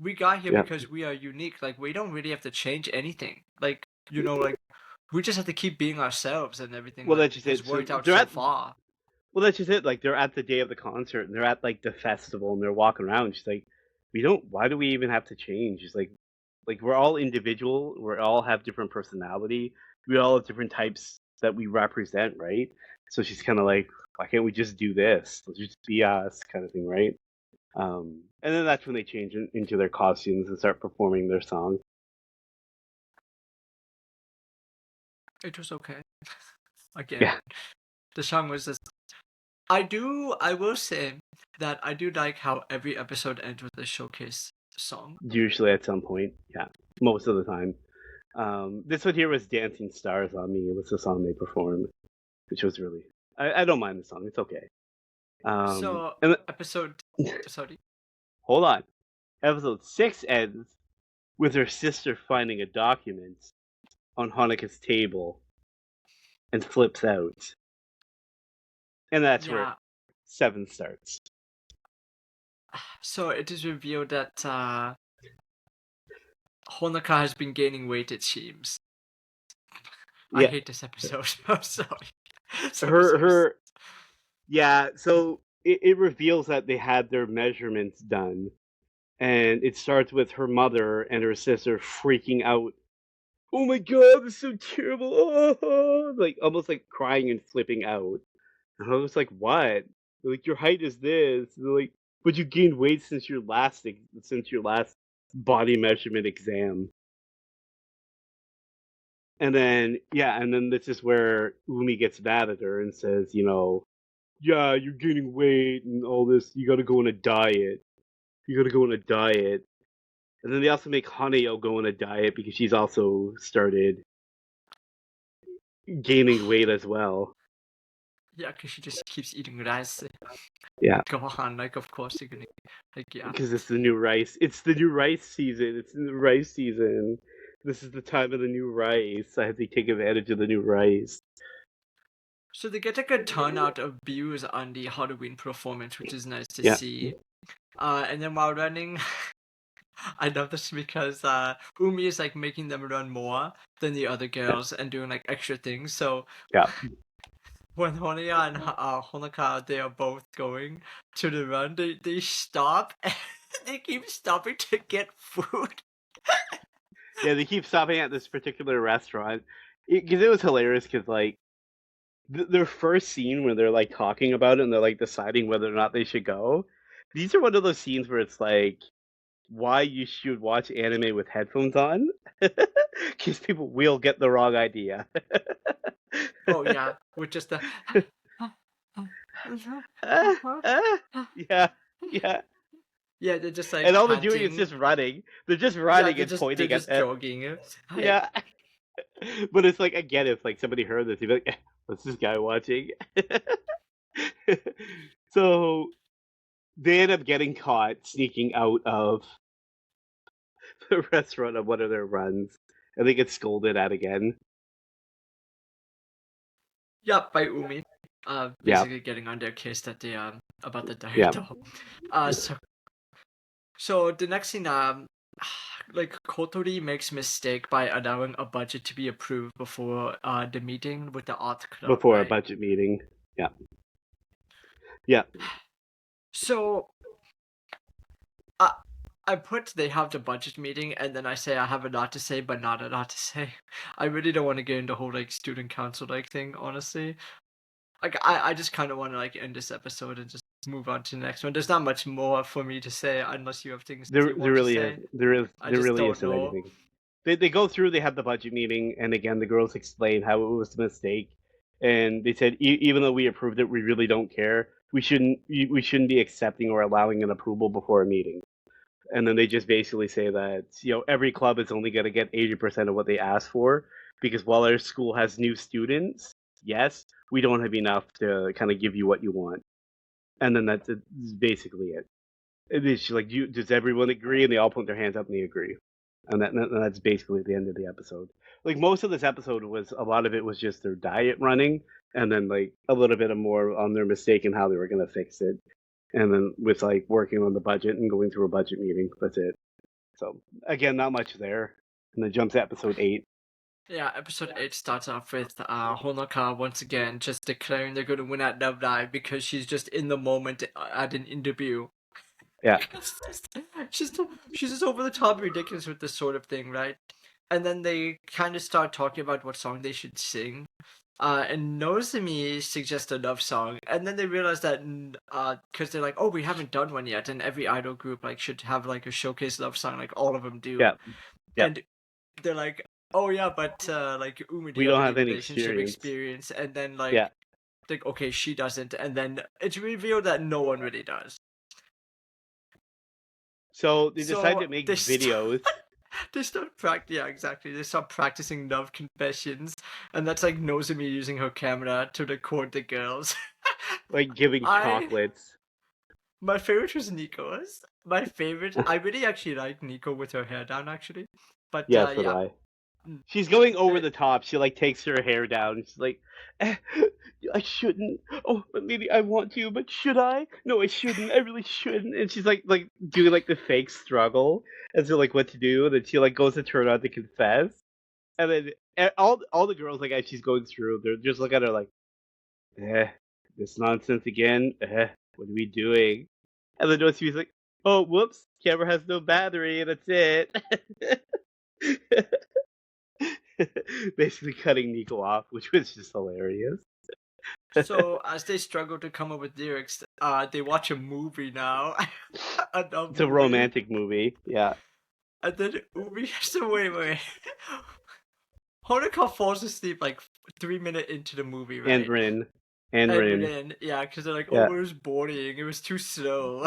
We got here Yeah. because we are unique. Like we don't really have to change anything. Like like we just have to keep being ourselves, and everything Well, like that's just has it. So worked out they're so at far. well, that's just it. Like they're at the day of the concert, and they're at like the festival, and they're walking around. She's like, we don't. Why do we even have to change? She's like we're all individual. We all have different personality. We all have different types that we represent, right? So she's kind of like, why can't we just do this? Let's just be us, kind of thing, right? And then that's when they change into their costumes and start performing their song. It was okay. Again, Yeah, the song was just. I will say that I do like how every episode ends with a showcase song. usually at some point. Yeah, most of the time. This one here was "Dancing Stars on Me." It was the song they performed, which was really. I don't mind the song. It's okay. So And episode, sorry. hold on. Episode 6 ends with her sister finding a document on Hanukkah's table and flips out. And that's where Yeah. 7 starts. So it is revealed that Honoka has been gaining weight. It seems. I Yeah. hate this episode. I'm sorry. So Her yeah, so it reveals that they had their measurements done. And it starts with her mother and her sister freaking out. Oh my god, this is so terrible. Oh, like almost like crying and flipping out. And I was like, what? They're like, your height is this. And they're like, but you gained weight since your last body measurement exam. And then and then this is where Umi gets mad at her and says, yeah, you're gaining weight and all this. You got to go on a diet. You got to go on a diet. And then they also make Haneo go on a diet because she's also started gaining weight as well. Yeah, because she just keeps eating rice. Yeah, Go on, like of course you're gonna like yeah. because it's the new rice. It's the new rice season. It's the rice season. This is the time of the new rice. I have to take advantage of the new rice. So they get a good turnout of views on the Halloween performance, which is nice to Yeah. see. And then while running, I love this because Umi is like making them run more than the other Yeah. girls and doing like extra things. So Yeah. when Honoka and Honoka they are both going to the run, they stop and they keep stopping to get food. Yeah, they keep stopping at this particular restaurant because it was hilarious. Because like their first scene where they're like talking about it and they're like deciding whether or not they should go. These are one of those scenes where it's like why you should watch anime with headphones on, because people will get the wrong idea. Oh yeah, with just the Yeah, yeah. yeah, they're just like And all they're doing is panting. just running. They're just Yeah, running and they're pointing at just jogging. yeah. But it's like again, if like somebody heard this, you'd be like, "What's this guy watching?" So they end up getting caught sneaking out of the restaurant of one of their runs, and they get scolded at again. Yeah, by Umi. Yeah, Basically getting on their case that they about the diary yeah. doll. So the next scene, like Kotori makes mistake by allowing a budget to be approved before the meeting with the art club, Before a right? budget meeting. Yeah, yeah. So I put they have the budget meeting, and then I say I have a lot to say, but not a lot to say. I really don't want to get into the whole like student council like thing, honestly. Like I just kind of want to like end this episode and just move on to the next one. There's not much more for me to say unless you have things you There want to really is. say. I There just really don't isn't know. anything. They go through. They have the budget meeting, and again, the girls explain how it was a mistake, and they said even though we approved it, we really don't care. We shouldn't be accepting or allowing an approval before a meeting. And then they just basically say that every club is only going to get 80% of what they ask for because while our school has new students, yes, we don't have enough to kind of give you what you want. And then that's basically it. It's like, does everyone agree? And they all put their hands up and they agree. And that's basically the end of the episode. Like most of this episode was a lot of it was just their diet running, and then like a little bit of more on their mistake and how they were going to fix it, and then with like working on the budget and going through a budget meeting. That's it. So again, not much there. And then jumps to episode 8. Yeah, episode 8 starts off with Honoka once again just declaring they're going to win at Love Live because she's just in the moment at an interview. Yeah, she's just over the top ridiculous with this sort of thing, right? And then they kind of start talking about what song they should sing. And Nozomi suggests a love song, and then they realize that because they're like, oh, we haven't done one yet, and every idol group like should have like a showcase love song, like all of them do. yeah, yeah. And they're like, oh yeah, but like Umi, do We you don't have have any any relationship experience? And then like, Yeah. like okay, she doesn't, and then it's revealed that no one really does. So they So decide to make they videos. They start yeah, exactly. They start practicing love confessions, and that's like Nozomi using her camera to record the girls. Like giving chocolates. My favorite was Nico's. My favorite. I really actually like Nico with her hair down, actually. But Yeah, so do yeah. I. She's going over the top. She like takes her hair down. She's like, I shouldn't. Oh, but maybe I want to. But should I? No, I shouldn't. I really shouldn't. And she's like doing like the fake struggle as to like what to do. And then she like goes to turn on to confess. And then all the girls like as she's going through, they're just looking at her like, this nonsense again. What are we doing? And then Nozomi's like, oh, whoops, camera has no battery. That's it. Basically cutting Nico off, which was just hilarious. So as they struggle to come up with lyrics, they watch a movie now. It's a romantic movie, yeah. And then Umi has to wait. Honoka falls asleep like 3 minutes into the movie, right? And Rin. Yeah, because they're like, Yeah. oh, it was boring. It was too slow.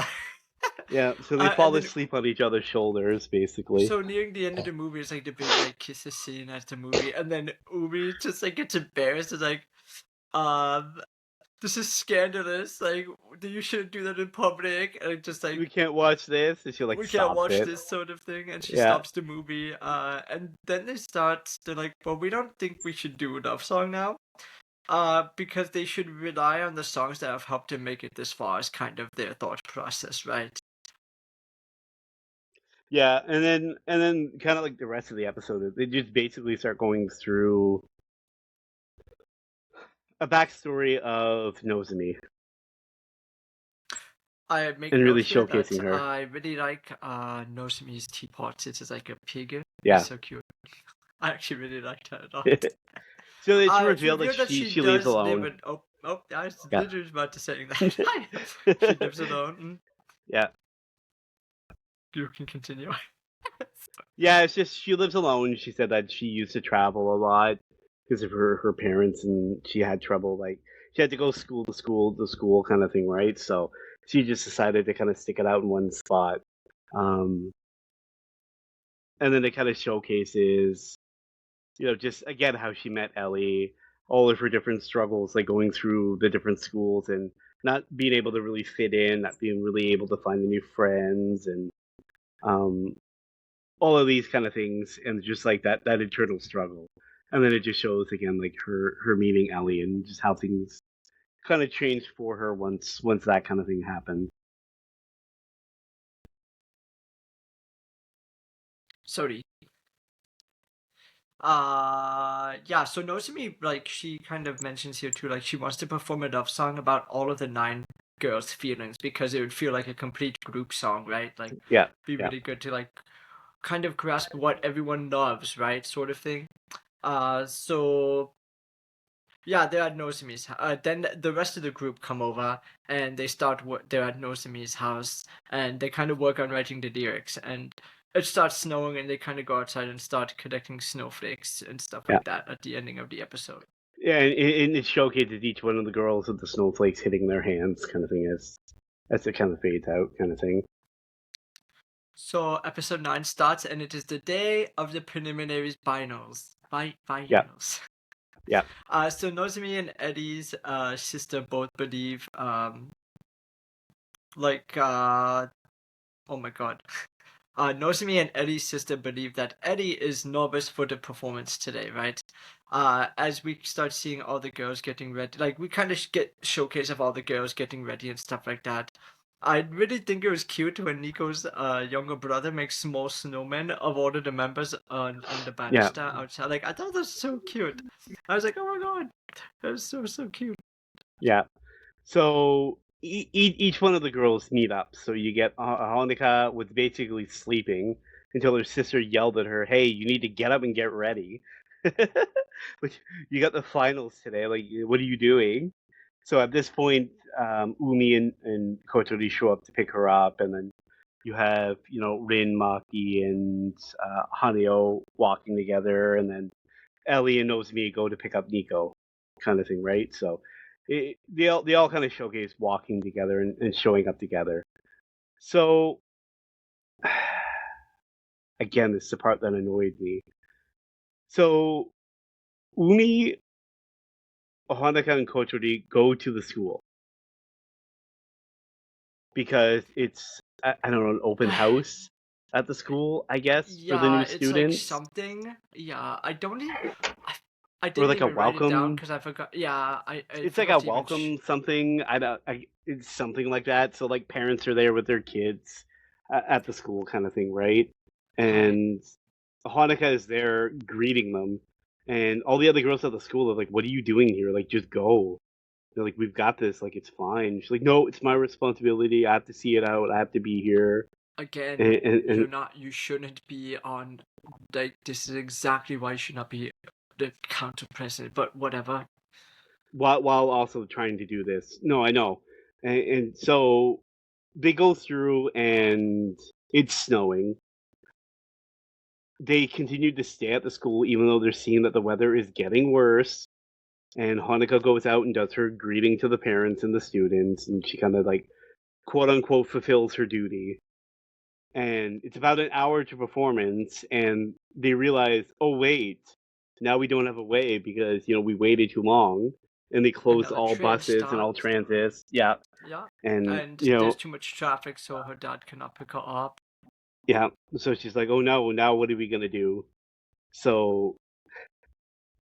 Yeah, so they fall asleep on each other's shoulders, basically. So nearing the end of the movie, it's like the big like kisses scene at the movie, and then Umi just like gets embarrassed. It's like, this is scandalous. Like, you shouldn't do that in public. And just like, We can't watch this, and she like we can't stops watch it. this sort of thing. And she Yeah, stops the movie. And then they're like, well, we don't think we should do a love song now. Because they should rely on the songs that have helped them make it this far as kind of their thought process, right? yeah, and then kind of like the rest of the episode, they just basically start going through a backstory of Nozomi I make and note really here that showcasing her. I really like Nozomi's teapot. It's like a pig. Yeah. It's so cute. I actually really liked her a lot. So it's It's revealed that revealed that she she leaves does live alone. in. I was Yeah. literally about to say that. She lives alone. Yeah. You can continue. Yeah, it's just she lives alone. She said that she used to travel a lot because of her parents, and she had trouble. Like she had to go school to school to school kind of thing, right? So she just decided to kind of stick it out in one spot. Um, and then it kind of showcases, just again how she met Ellie, all of her different struggles, like going through the different schools and not being able to really fit in, not being really able to find new friends, and um, all of these kind of things, and just like that internal struggle. And then it just shows again like her meeting Ellie and just how things kind of changed for her once that kind of thing happened. Sorry. Yeah, so Nozomi, like, she kind of mentions here too, like, she wants to perform a love song about all of the 9 girls' feelings because it would feel like a complete group song, right? Like, Yeah, be yeah, really good to, like, kind of grasp what everyone loves, right? Sort of thing. So yeah, they're at Nozomi's. Then the rest of the group come over and they start. They're at Nozomi's house and they kind of work on writing the lyrics. And it starts snowing and they kind of go outside and start collecting snowflakes and stuff yeah. like that at the ending of the episode. Yeah, and it showcases each one of the girls with the snowflakes hitting their hands, kind of thing, as it kind of fades out, kind of thing. So episode 9 starts and it is the day of the preliminaries finals. Yeah, Finals. yeah, So Nozomi and Eddie's sister both believe like oh my god. Nozomi and Eddie's sister believe that Eddie is nervous for the performance today, right? As we start seeing all the girls getting ready, like we kind of get showcase of all the girls getting ready and stuff like that. I really think it was cute when Nico's younger brother makes small snowmen of all of the members on the yeah, banister outside. Like I thought that was so cute. I was like, oh my god, that was so cute. yeah. So each one of the girls meet up. So you get Hanukkah was basically sleeping until her sister yelled at her, "Hey, you need to get up and get ready." Which you got the finals today. Like, what are you doing? So at this point, Umi and Kotori show up to pick her up, and then you have Rin, Maki, and Haneo walking together, and then Ellie and Nozomi go to pick up Nico, kind of thing, right? So they all kind of showcase walking together and showing up together. So again, this is the part that annoyed me. So Umi, Hanaka, and Kotori go to the school because it's I don't know, an open house at the school, I guess, for the Yeah, new it's like students, something. Yeah, I don't even. I or didn't like a even write it down welcome. because I forgot. Yeah, I It's like a forgot to even. welcome something. I don't. It's something like that. So like parents are there with their kids at the school, kind of thing, right? Okay. And Hanukkah is there greeting them, and all the other girls at the school are like, "What are you doing here? Like, just go." They're like, "We've got this. Like, it's fine." She's like, "No, it's my responsibility. I have to see it out. I have to be here." Again, And you shouldn't be on. Like, this is exactly why you should not be the counter president. But whatever. while also trying to do this, no, I know, and so they go through, and it's snowing. They continue to stay at the school even though they're seeing that the weather is getting worse. And Hanukkah goes out and does her greeting to the parents and the students, and she kind of like quote unquote fulfills her duty. And it's about an hour to performance, and they realize, oh wait, now we don't have a way because we waited too long. and they close Another all train buses and all stopped. transits. Yeah, Yeah. and And there's too much traffic, so her dad cannot pick her up. yeah. So she's like, "Oh no, now what are we gonna do?" So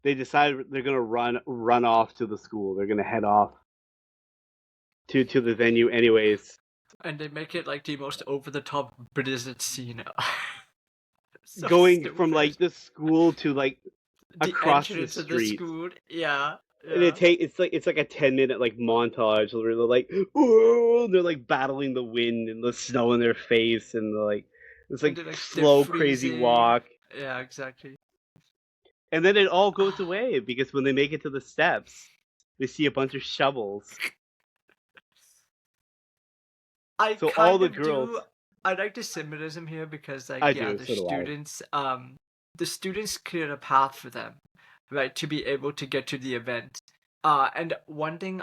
they decide they're gonna run off to the school. They're gonna head off to the venue anyways. And they make it like the most over the top Blizzard scene. So Going from stupid. like the school to like The across the entrance of the street. school. Yeah. And Yeah. it's like a 10-minute like montage where they're like, "Ooh," they're like battling the wind and the snow in their face, and like it's And like they're slow crazy freezing. walk. Yeah, exactly. And then it all goes away because when they make it to the steps, they see a bunch of shovels. I So all kind the of girls, do. I like the symbolism here because, like, I yeah, do, so do I. the students cleared a path for them, right, to be able to get to the event. And one thing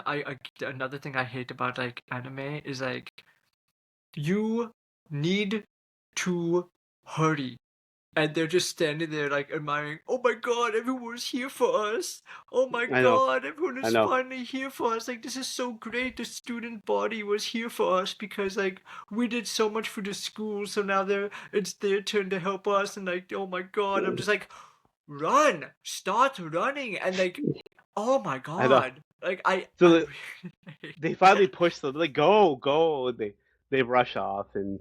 another thing I hate about like anime is like you need to hurry. And they're just standing there like admiring, oh my god, everyone's here for us. Oh my I know, god, everyone I is know. finally here for us. Like, this is so great. The student body was here for us because like we did so much for the school, so now it's their turn to help us. And like, oh my god, I'm just like, run, start running. And like, oh my I know. god. Like I So really hate they finally that. push them, like, go, and they rush off. And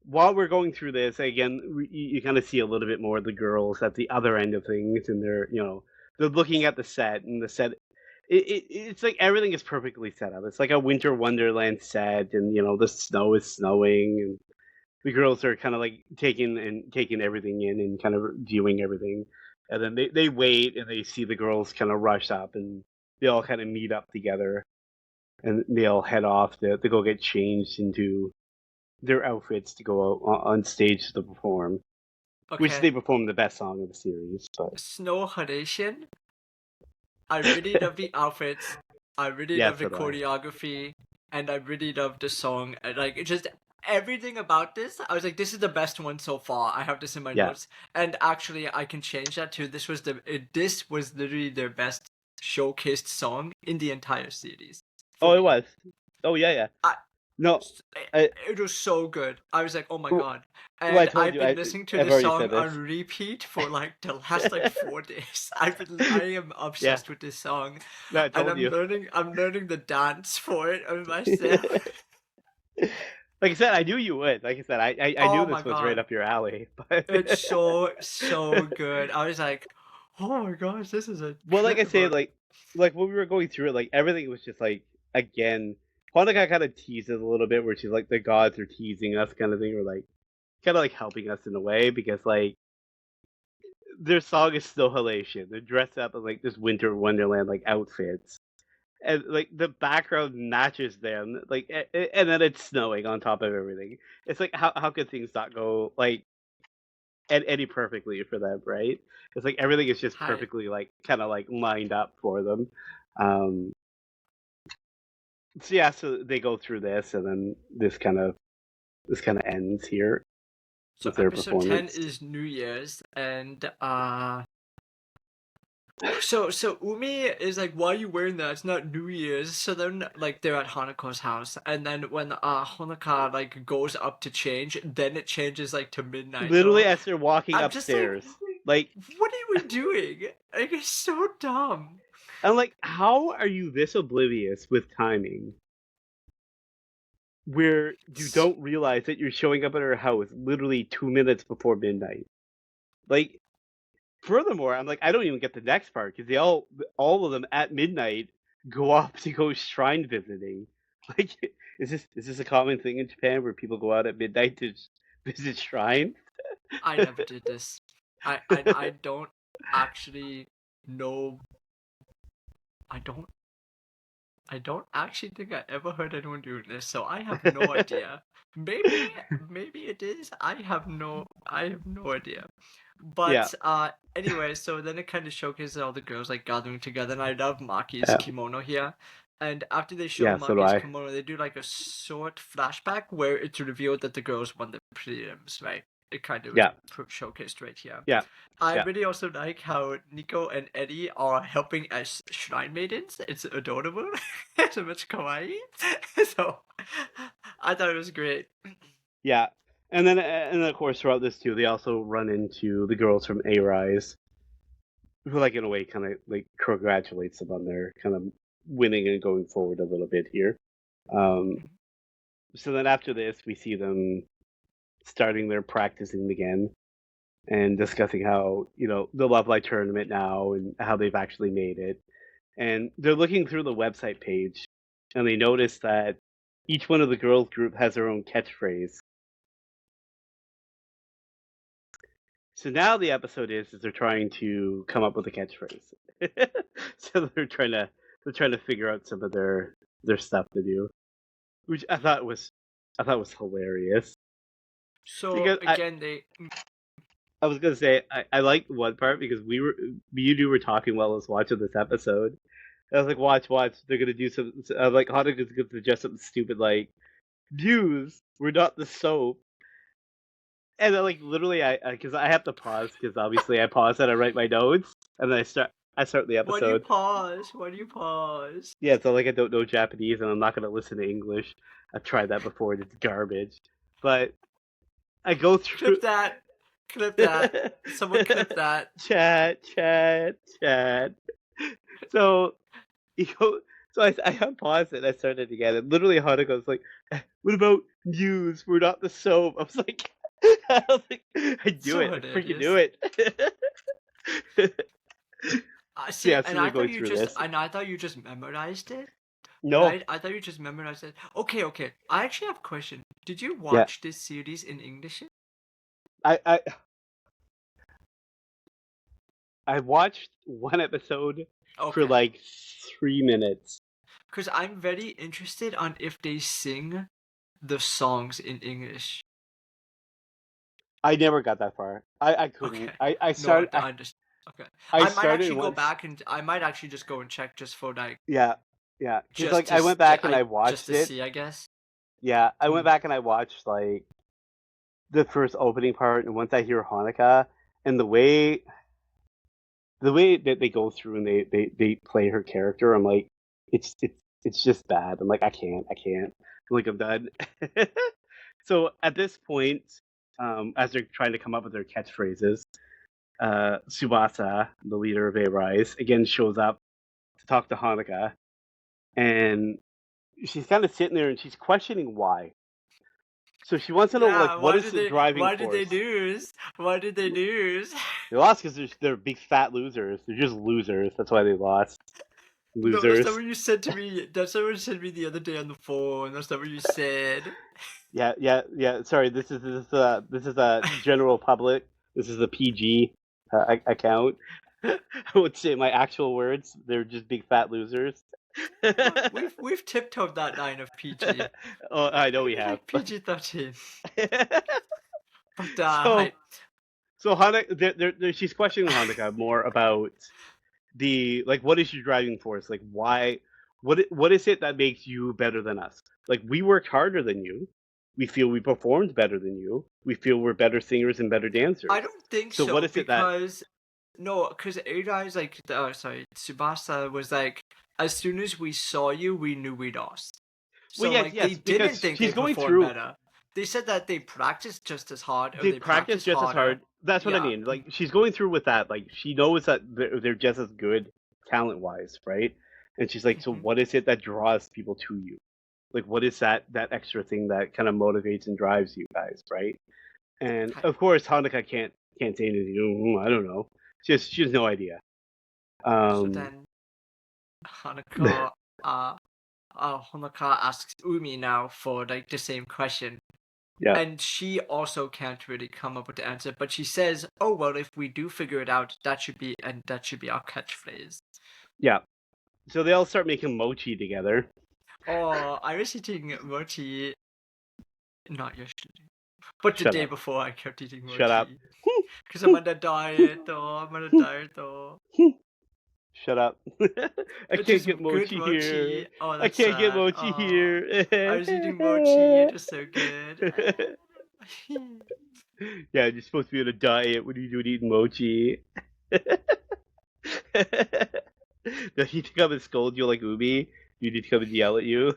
while we're going through this again, you kind of see a little bit more of the girls at the other end of things, and they're looking at the set, and the set it's like everything is perfectly set up. It's like a winter wonderland set, and the snow is snowing, and the girls are kind of like taking everything in and kind of viewing everything. And then they wait and they see the girls kind of rush up, and they all kind of meet up together, and they all head off to go get changed into their outfits to go out on stage to perform, which they Okay. perform the best song of the series. But Snow Haration. I really love the outfits. I really yeah, love the so do I. choreography, and I really love the song. And like, it just everything about this, I was like, this is the best one so far. I have this in my Yeah. notes, and actually, I can change that too. This was literally their best showcased song in the entire series for Oh, it me. was. Oh yeah, yeah. I No, it, I it was so good. I was like, oh my well, god. I And told I've you been listening to I've this already song said this. on repeat for like the last like 4 days. I am Yeah, obsessed with this song. no, I And told you. I'm learning the dance for it of myself. Like I said, I knew you would. Like I said, I knew Oh my this was right god. up your alley. But It's so good. I was like, oh my gosh, this is well, like I say, incredible. like when we were going through it, like everything was just like again. Hanukkah kind of teases a little bit, where she's like the gods are teasing us, kind of thing, or like kind of like helping us in a way because like their song is still hellacious. They're dressed up in like this winter wonderland like outfits, and like the background matches them, like and then it's snowing on top of everything. It's like how could things not go like any perfectly for them, right? It's like everything is just Hi. perfectly like kind of like lined up for them. Um, so yeah, so they go through this, and then this kind of ends here So with their episode 10 performance. is New Year's and so Umi is like, why are you wearing that? It's not New Year's. So then like they're at Hanukkah's house, and then when Hanukkah like goes up to change, then it changes like to midnight. Literally, So as they're walking I'm just like, upstairs, like what are we doing? Like, it's so dumb. I'm like, how are you this oblivious with timing? Where you S- don't realize that you're showing up at her house literally 2 minutes before midnight. Like, furthermore, I'm like, I don't even get the next part because they all of them at midnight go off to go shrine visiting. Like, is this a common thing in Japan where people go out at midnight to visit shrine? I never did this. I don't actually know. I don't I don't actually think I ever heard anyone doing this, so I have no idea. Maybe it is. I have no idea. Yeah, But anyway, so then it kind of showcases all the girls like gathering together, and I love Maki's yeah, kimono here. And after they show yeah. So do Maki's I. kimono, they do like a short flashback where it's revealed that the girls won the prelims, right? it kind of Yeah, showcased right here. yeah, I yeah, really also like how Nico and Eddie are helping as shrine maidens. It's adorable. So much kawaii. So I thought it was great. yeah. And then of course throughout this too, they also run into the girls from A Rise, who like in a way kind of like congratulates them on their kind of winning and going forward a little bit here. Um, so then after this, we see them starting their practicing again and discussing how the Love Light tournament now and how they've actually made it. And they're looking through the website page, and they notice that each one of the girls group has their own catchphrase. So now the episode is they're trying to come up with a catchphrase. So they're trying to figure out some of their stuff to do, which I thought was hilarious. So Because again, I was gonna say I liked one part because me and you were talking while I was watching this episode. I was like, watch, they're gonna do some. I was like, Hanukkah's gonna suggest something stupid like, "Views, we're not the soap." And then, like, literally, because I have to pause because obviously I pause and I write my notes and then I start the why do you episode. pause? Why do you pause? Yeah, so like I don't know Japanese and I'm not gonna listen to English. I've tried that before and it's garbage. But I go through Clip that. Clip that. Someone clip that. chat. So you go. So I paused it. And I started again, and literally Hanukkah was like, "What about news? We're not the soap." I was like, I do So it. I freaking do hilarious. it. I So see, yeah, so and they're I thought going you through just, this. and I thought you just memorized it, No, right? I thought you just memorized it. Okay. I actually have a question. Did you yeah, watch this series in English? I I watched one episode for Okay, like 3 minutes. because I'm very interested on if they sing the songs in English. I never got that far. I couldn't. Okay, I no, started. I understand. Okay, I I might started actually go once. back and I might actually just go and check just for like Yeah, yeah. Because just like to I went back and I just watched to it. see, I guess. Yeah, I went Mm. back and I watched like the first opening part, and once I hear Hanukkah and the way that they go through and they play her character, I'm like, it's just bad. I'm like, I can't. I'm like, I'm done. So at this point, as they're trying to come up with their catchphrases, Subasa, the leader of A Rise, again shows up to talk to Hanukkah, and she's kind of sitting there and she's questioning why. So she wants to know, like, Yeah, what is the driving why did they force? lose? Why did they lose? They lost because they're big fat losers. They're just losers. That's why they lost. No, that's not Losers. what you said to me. That's not what you said to me the other day on the phone. That's not what you said. Yeah. Sorry, this is a general public. This is a PG account. I would say my actual words. They're just big fat losers. We've tiptoed that line of PG. Oh, I know we Maybe have. like PG-13. But So so Hanukkah, she's questioning Hanukkah more about the like what is your driving force? Like why what is it that makes you better than us? Like we worked harder than you. We feel we performed better than you. We feel we're better singers and better dancers. I don't think So what so is it that because no, because Ada is like, sorry, Tsubasa was like, as soon as we saw you, we knew we lost. well So yes, like they yes, didn't because think they she's going performed through better. They said that they practiced just as hard or they they practice practiced just as harder. hard. That's what I Yeah. mean. Like she's going through with that. Like she knows that they're just as good talent wise, right? And she's like, so Mhm. what is it that draws people to you? Like what is that extra thing that kind of motivates and drives you guys, right? And Hi. of course Hanukkah can't say anything. I don't know. She has no idea. So Um then Hanako Honoka asks Umi now for like the same question. yeah. And she also can't really come up with the answer, but she says, "Oh well, if we do figure it out, that should be our catchphrase." Yeah. So they all start making mochi together. Oh, I was eating mochi not yesterday, but the Shut day up. before I kept eating Shut up. mochi because I'm on a diet. Oh, I'm on a diet. Oh, Shut up. I it's can't just get good mochi here. mochi. Oh, I that's can't get sad. mochi Oh, here. I was eating mochi. It was so good. Yeah, you're supposed to be on a diet. What are you doing eating mochi? Does he come and scold you like Umi? You need to come and yell at you?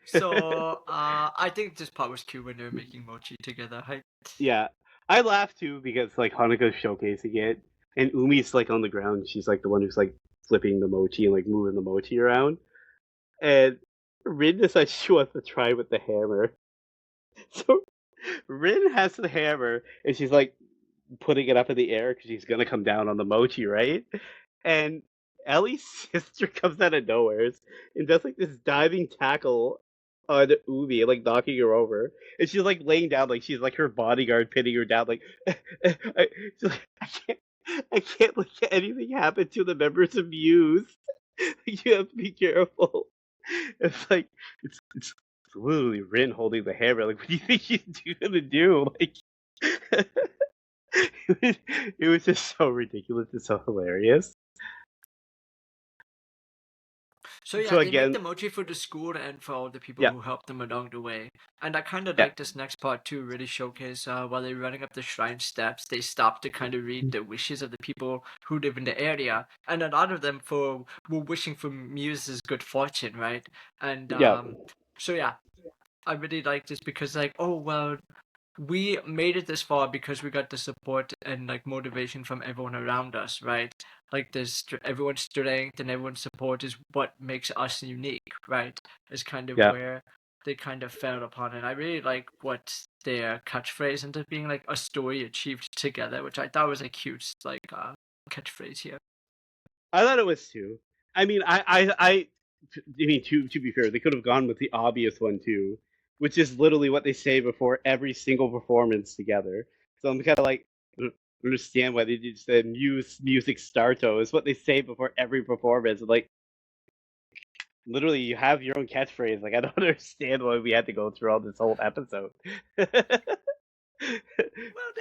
So, I think this part was cute when they were making mochi together. Right? Yeah. I laugh too because like Hanukkah's showcasing it and Umi's like on the ground. She's like the one who's like flipping the mochi and like moving the mochi around. And Rin decides she wants to try with the hammer. So Rin has the hammer and she's like putting it up in the air because she's gonna come down on the mochi, right? And Ellie's sister comes out of nowhere and does like this diving tackle on Umi, like knocking her over. And she's like laying down, like she's like her bodyguard pinning her down, like she's like, I can't let anything happen to the members of Muse. You have to be careful. It's like it's literally Rin holding the hammer. Like, what do you think she's gonna do? Like, it was just so ridiculous and so hilarious. So yeah, So they make again, the mochi for the school and for all the people yeah, who helped them along the way. And I kind of yeah, like this next part too, really showcase while they're running up the shrine steps, they stop to kind of read the wishes of the people who live in the area. And a lot of them were wishing for Muse's good fortune, right? And yeah, so yeah, I really like this because like, oh well, we made it this far because we got the support and like motivation from everyone around us, right? Like this, everyone's strength and everyone's support is what makes us unique, right? Is kind of yeah. where they kind of fell upon it. I really like what their catchphrase ended up being, like a story achieved together, which I thought was a cute like catchphrase here. I thought it was too. I mean, I mean, to be fair, they could have gone with the obvious one too, which is literally what they say before every single performance together. So I'm kind of like, I don't understand why they just said music starto is what they say before every performance. Like, literally, you have your own catchphrase. Like, I don't understand why we had to go through all this whole episode. Well, they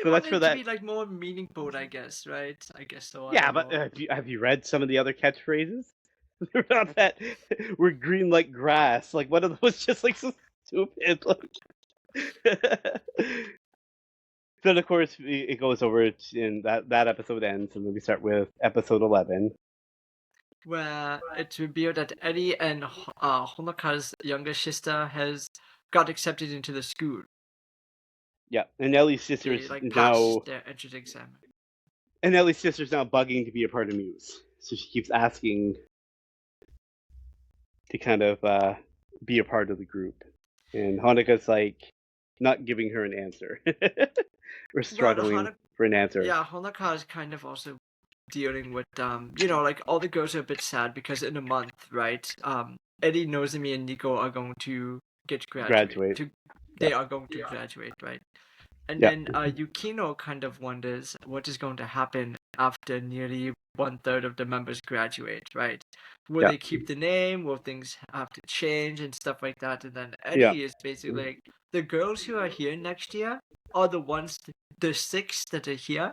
So that's wanted for it to that. be like more meaningful, I guess, right? I guess so. I Yeah, don't but know. have you read some of the other catchphrases? They're not that. We're green like grass. Like one of them was just like so stupid. Like. Then of course it goes over in that episode ends, and then we start with episode 11. Where it's revealed that Eddie and Honoka's younger sister has got accepted into the school. Yeah, and Ellie's sister They is like passed now their entrance exam. bugging to be a part of Muse, so she keeps asking to kind of be a part of the group, and Honoka's like not giving her an answer. We're Well, struggling for an answer. yeah, Honoka is kind of also dealing with you know, like all the girls are a bit sad because in a month, right? Eddie, Nozomi, and Nico are going to Graduate. Yeah, they are going to graduate, right? And yeah, then Yukino kind of wonders what is going to happen after nearly 1/3 of the members graduate, right? Will yeah, they keep the name? Will things have to change and stuff like that? And then yeah. Eddie is basically like, the girls who are here next year are the ones, the six that are here.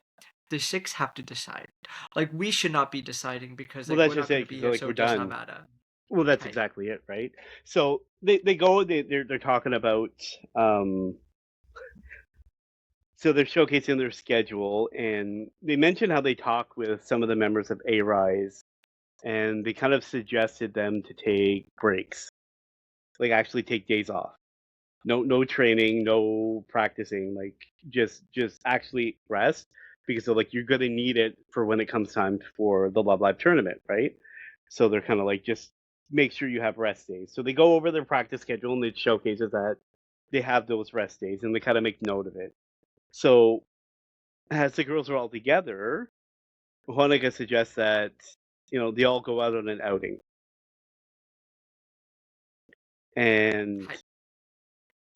The six have to decide. Like, we should not be deciding because Well, like that's we're not just going to it. be Because here, like so we're it does not done. matter. Well, that's Right. exactly it, right? So they go. They're talking about. So they're showcasing their schedule, and they mention how they talk with some of the members of A Rise, and they kind of suggested them to take breaks, like actually take days off. No training, no practicing, like just actually rest because they're like you're gonna need it for when it comes time for the Love Live tournament, right? So they're kind of like just make sure you have rest days. So they go over their practice schedule and it showcases that they have those rest days and they kind of make note of it. So as the girls are all together, Honoka suggests that they all go out on an outing, and Hi.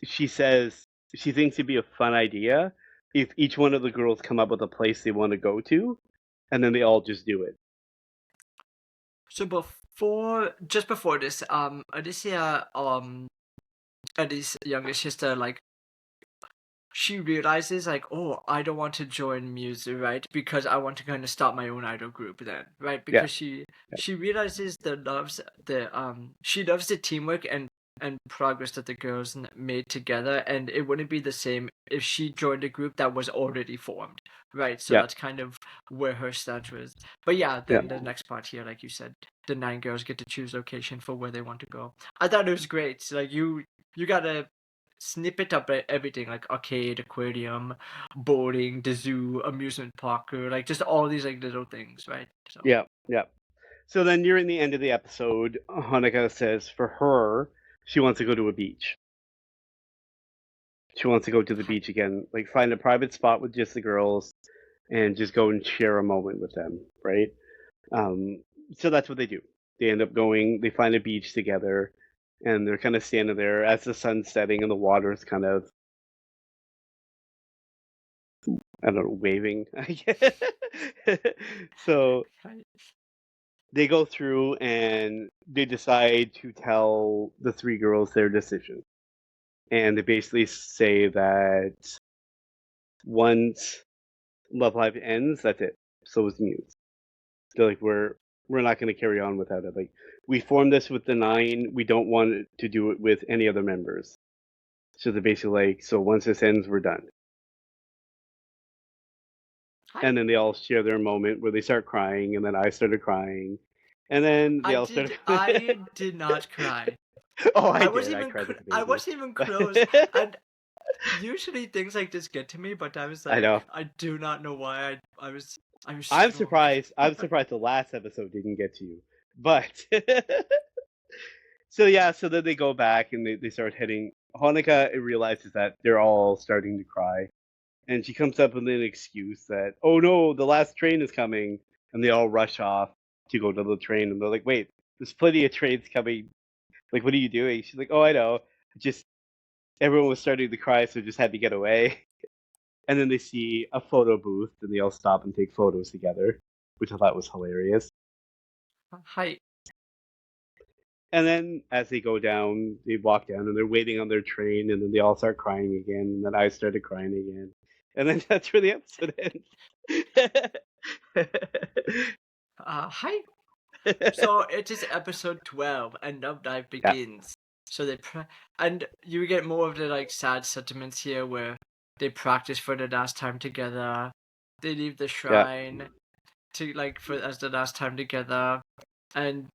she says she thinks it'd be a fun idea if each one of the girls come up with a place they want to go to, and then they all just do it. So just before this, Alicia, Eddie's younger sister, like, she realizes like, oh, I don't want to join music, right? Because I want to kind of start my own idol group then, right? Yeah, Because she realizes she loves the teamwork and and progress that the girls made together, and it wouldn't be the same if she joined a group that was already formed, right? So Yeah. that's kind of where her stance was. But yeah, then the next part here, like you said, the 9 girls get to choose location for where they want to go. I thought it was great. So, like you gotta snippet up everything, like arcade, aquarium, bowling, the zoo, amusement park, or like just all these like little things, right? So Yeah. So then nearing the end of the episode, Hanukkah says for her, she wants to go to a beach. She wants to go to the beach again, like find a private spot with just the girls and just go and share a moment with them, right? So that's what they do. They end up going, they find a beach together, and they're kind of standing there as the sun's setting and the water's kind of, I don't know, waving, I guess. So right. they go through and they decide to tell the 3 girls their decision. And they basically say that once Love Live ends, that's it. So is Muse. They're like, we're not going to carry on without it. Like, we formed this with the 9. We don't want to do it with any other members. So they're basically like, so once this ends, we're done. And then they all share their moment where they start crying, and then I started crying, and then they all started. I did not cry. Oh, I wasn't did. I even cried like a I baby. wasn't even close. And usually things like this get to me, but I was I like, know. I do not know why I'm I'm so surprised. I'm surprised the last episode didn't get to you. But so yeah, so then they go back and they start heading. Hanukkah realizes that they're all starting to cry, and she comes up with an excuse that, oh no, the last train is coming, and they all rush off to go to the train, and they're like, wait, there's plenty of trains coming. Like, what are you doing? She's like, oh, I know. Just everyone was starting to cry, so just had to get away. And then they see a photo booth, and they all stop and take photos together, which I thought was hilarious. Hi. And then as they go down, they walk down, and they're waiting on their train, and then they all start crying again, and then I started crying again. And then that's where the episode ends. Hi. So it is episode 12, and Love Dive begins. So and you get more of the like sad sentiments here, where they practice for the last time together. They leave the shrine to like for as the last time together, and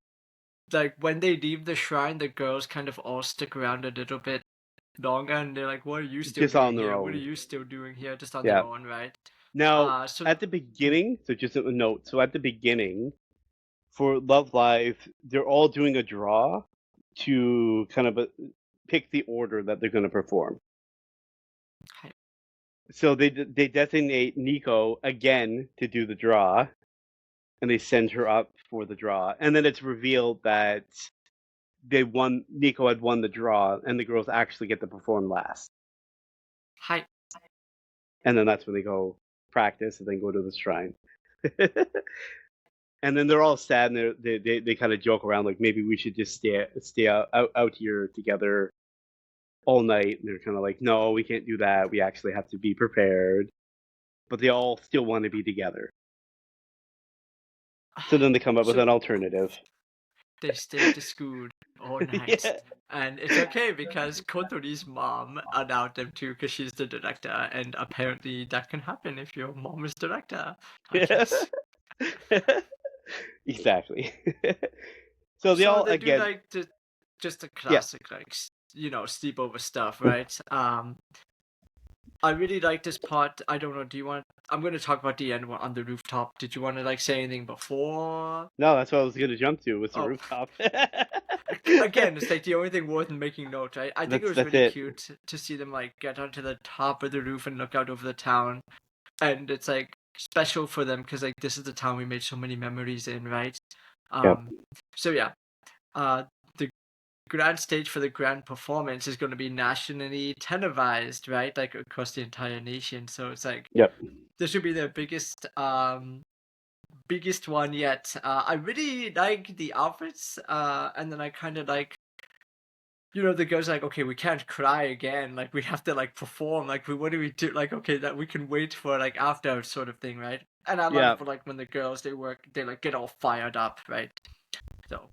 like when they leave the shrine, the girls kind of all stick around a little bit longer, and they're like, "What are you still Just doing on their here? What are own. you still doing here? Just on Yeah. their own, right?" Now, So at the beginning, so just a note. So at the beginning, for Love Live, they're all doing a draw to kind of pick the order that they're going to perform. Okay. So they designate Nico again to do the draw, and they send her up for the draw, and then it's revealed that Nico had won the draw, and the girls actually get to perform last. Hi. And then that's when they go practice and then go to the shrine. And then they're all sad, and they kind of joke around like maybe we should just stay out here together all night. And they're kind of like, no, we can't do that. We actually have to be prepared. But they all still want to be together. So then they come up with an alternative. They stay at the school all night. Yeah. And it's okay because Kotori's mom allowed them to because she's the director, and apparently that can happen if your mom is director, I guess. Exactly. So they all do again like just the classic like sleepover stuff, right? I really like this part. I don't know. I'm going to talk about the end one on the rooftop. Did you want to like say anything before? No, that's what I was going to jump to was the Oh. rooftop. Again, it's like the only thing worth making note, right? I think it was really cute to see them like get onto the top of the roof and look out over the town, and it's like special for them because like this is the town we made so many memories in, right? So yeah, the grand stage for the grand performance is going to be nationally televised, right? Like across the entire nation. So it's like this should be their biggest one yet. I really like the outfits, and then I kind of like, the girls like, okay, we can't cry again. Like we have to like perform. Like what do we do? Like okay, that we can wait for like after sort of thing, right? And I love like when the girls they like get all fired up, right? So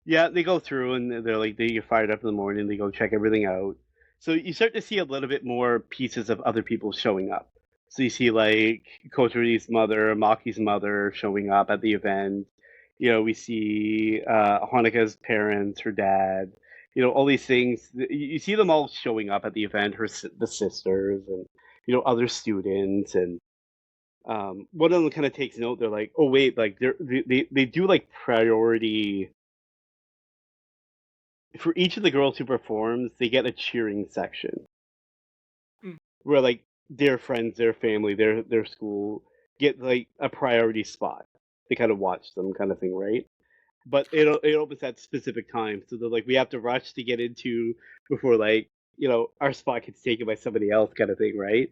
Yeah, they go through and they're like they get fired up in the morning. They go check everything out. So you start to see a little bit more pieces of other people showing up. So you see like Kotori's mother, Maki's mother showing up at the event. We see Haneka's parents, her dad. All these things. You see them all showing up at the event. The sisters, and other students, and one of them kind of takes note. They're like, oh wait, like they do like priority for each of the girls who performs, they get a cheering section Mm. where like their friends, their family, their school get like a priority spot. They kind of watch them, kind of thing, right? But it opens at specific times, so they're like we have to rush to get into before like our spot gets taken by somebody else, kind of thing, right?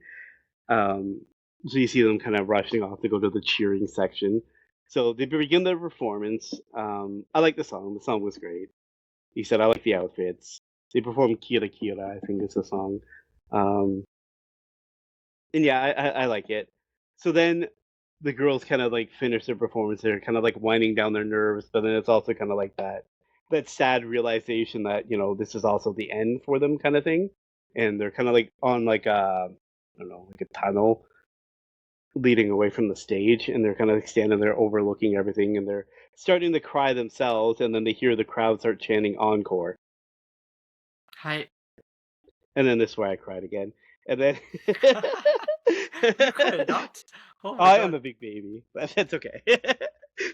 Um, so you see them kind of rushing off to go to the cheering section. So they begin their performance. I like the song. The song was great. He said, I like the outfits. They performed Kira Kira, I think is the song. Um, and yeah, I like it. So then the girls kind of like finish their performance. They're kind of like winding down their nerves, but then it's also kind of like that sad realization that, this is also the end for them kind of thing. And they're kind of like on like I don't know, like a tunnel leading away from the stage, and they're kind of like standing there overlooking everything, and they're starting to cry themselves, and then they hear the crowd start chanting encore. Hi. And then this is where I cried again. And then You cried not? Oh my I am god. a big baby, but that's okay.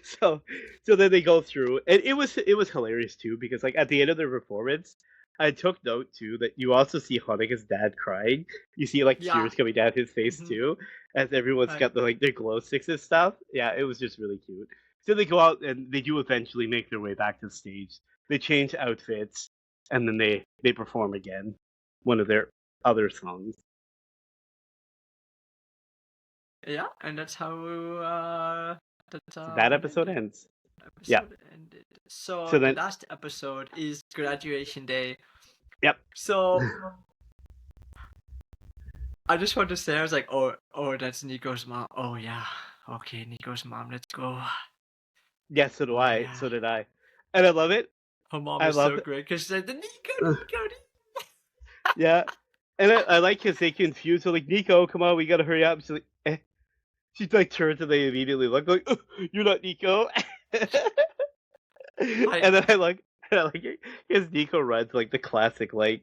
so so then they go through, and it was hilarious too because like at the end of the performance, I took note too that you also see Haneka's dad crying. You see like Yeah. tears coming down his face Mhm. too, as everyone's Hi. got their glow sticks and stuff. Yeah, it was just really cute. So they go out and they do eventually make their way back to the stage. They change outfits, and then they perform again one of their other songs. Yeah, and that's how that So that one episode ended. ends. Yeah. Episode ended. So So the then, last episode is graduation day. yep. So I just want to say, I was like, oh, that's Nico's mom. Oh yeah, okay, Nico's mom. Let's go. Yeah, so do Oh I. yeah, So did I. And I love it. her mom I is so love great because she said the Nico, it. Nico, Nico. Yeah. And I like because they confuse her, like, Nico, come on, we gotta hurry up. She's like, eh. She like turns and they immediately look like, you're not Nico. I And then I like it because Nico runs like the classic, like,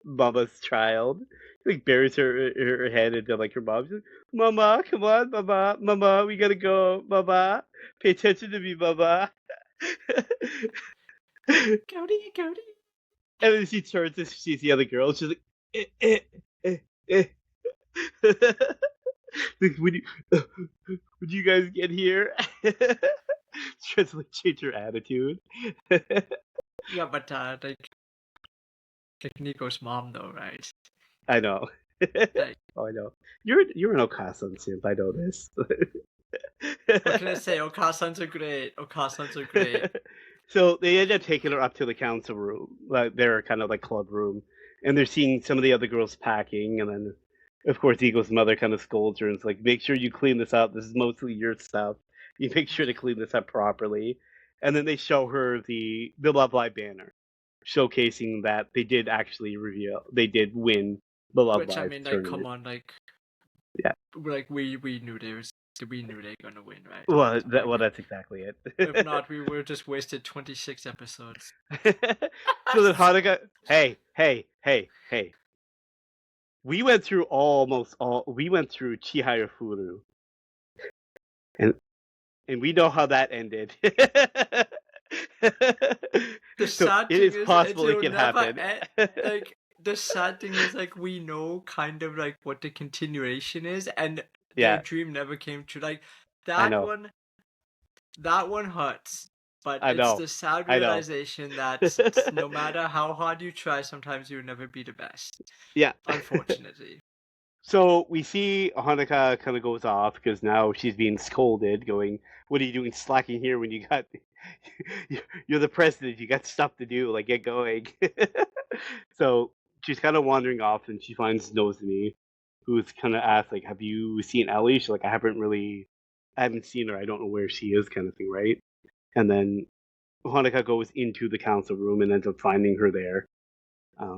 mama's child. She, like, buries her head into like her mom. She's like, Mama, come on, Mama, Mama, we gotta go, Mama. Pay attention to me, Mama. And Cody, Cody. then she turns and she sees the other girl. She's like, eh. Like, would you guys get here? Tries to like change her attitude. Yeah, but like Nico's mom though, right? I know. Like, Oh, I know. You're an Okasan simp. I know this. what can I say? Okasans are great. Okasans are great. So they end up taking her up to the council room, like their kind of like club room, and they're seeing some of the other girls packing, and then, of course, Eagle's mother kind of scolds her and is like, "Make sure you clean this up. This is mostly your stuff. You make sure to clean this up properly." And then they show her the Love Live banner, showcasing that they did actually reveal they did win the Love Which I Live mean, like, come tournament. on, Yeah. like we knew we knew they're gonna win, right? Well, that's exactly it. If not, we would just wasted 26 episodes. So then Hanukkah, hey. We went through almost all. We went through Chihaya Furu, and we know how that ended. The So sad it thing is is, possible it it'll can never happen. end. Like, the sad thing is, like, we know kind of like what the continuation is, and their Yeah, dream never came true. Like, I that know, one, that one hurts. But I it's know, the sad I know. realization that no matter how hard you try, sometimes you'll never be the best. Yeah. Unfortunately. So we see Hanukkah kind of goes off because now she's being scolded, going, "What are you doing slacking here when you got you're the president? You got stuff to do. Like, get going." So she's kind of wandering off, and she finds Nozomi, who's kind of asked, like, "Have you seen Ellie?" She's like, I haven't seen her. I don't know where she is," kind of thing, right? And then Honoka goes into the council room and ends up finding her there.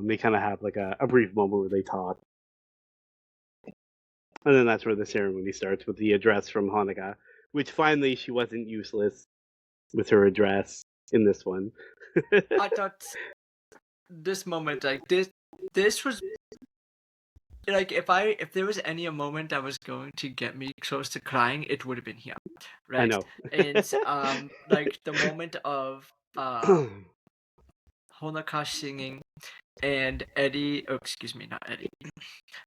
They kind of have like a brief moment where they talk. And then that's where the ceremony starts with the address from Honoka, which finally she wasn't useless with her address in this one. I thought this moment, like this was like if there was any a moment that was going to get me close to crying, it would have been here, I right? know. It's like the moment of Honoka singing and Eddie, oh, excuse me, not Eddie.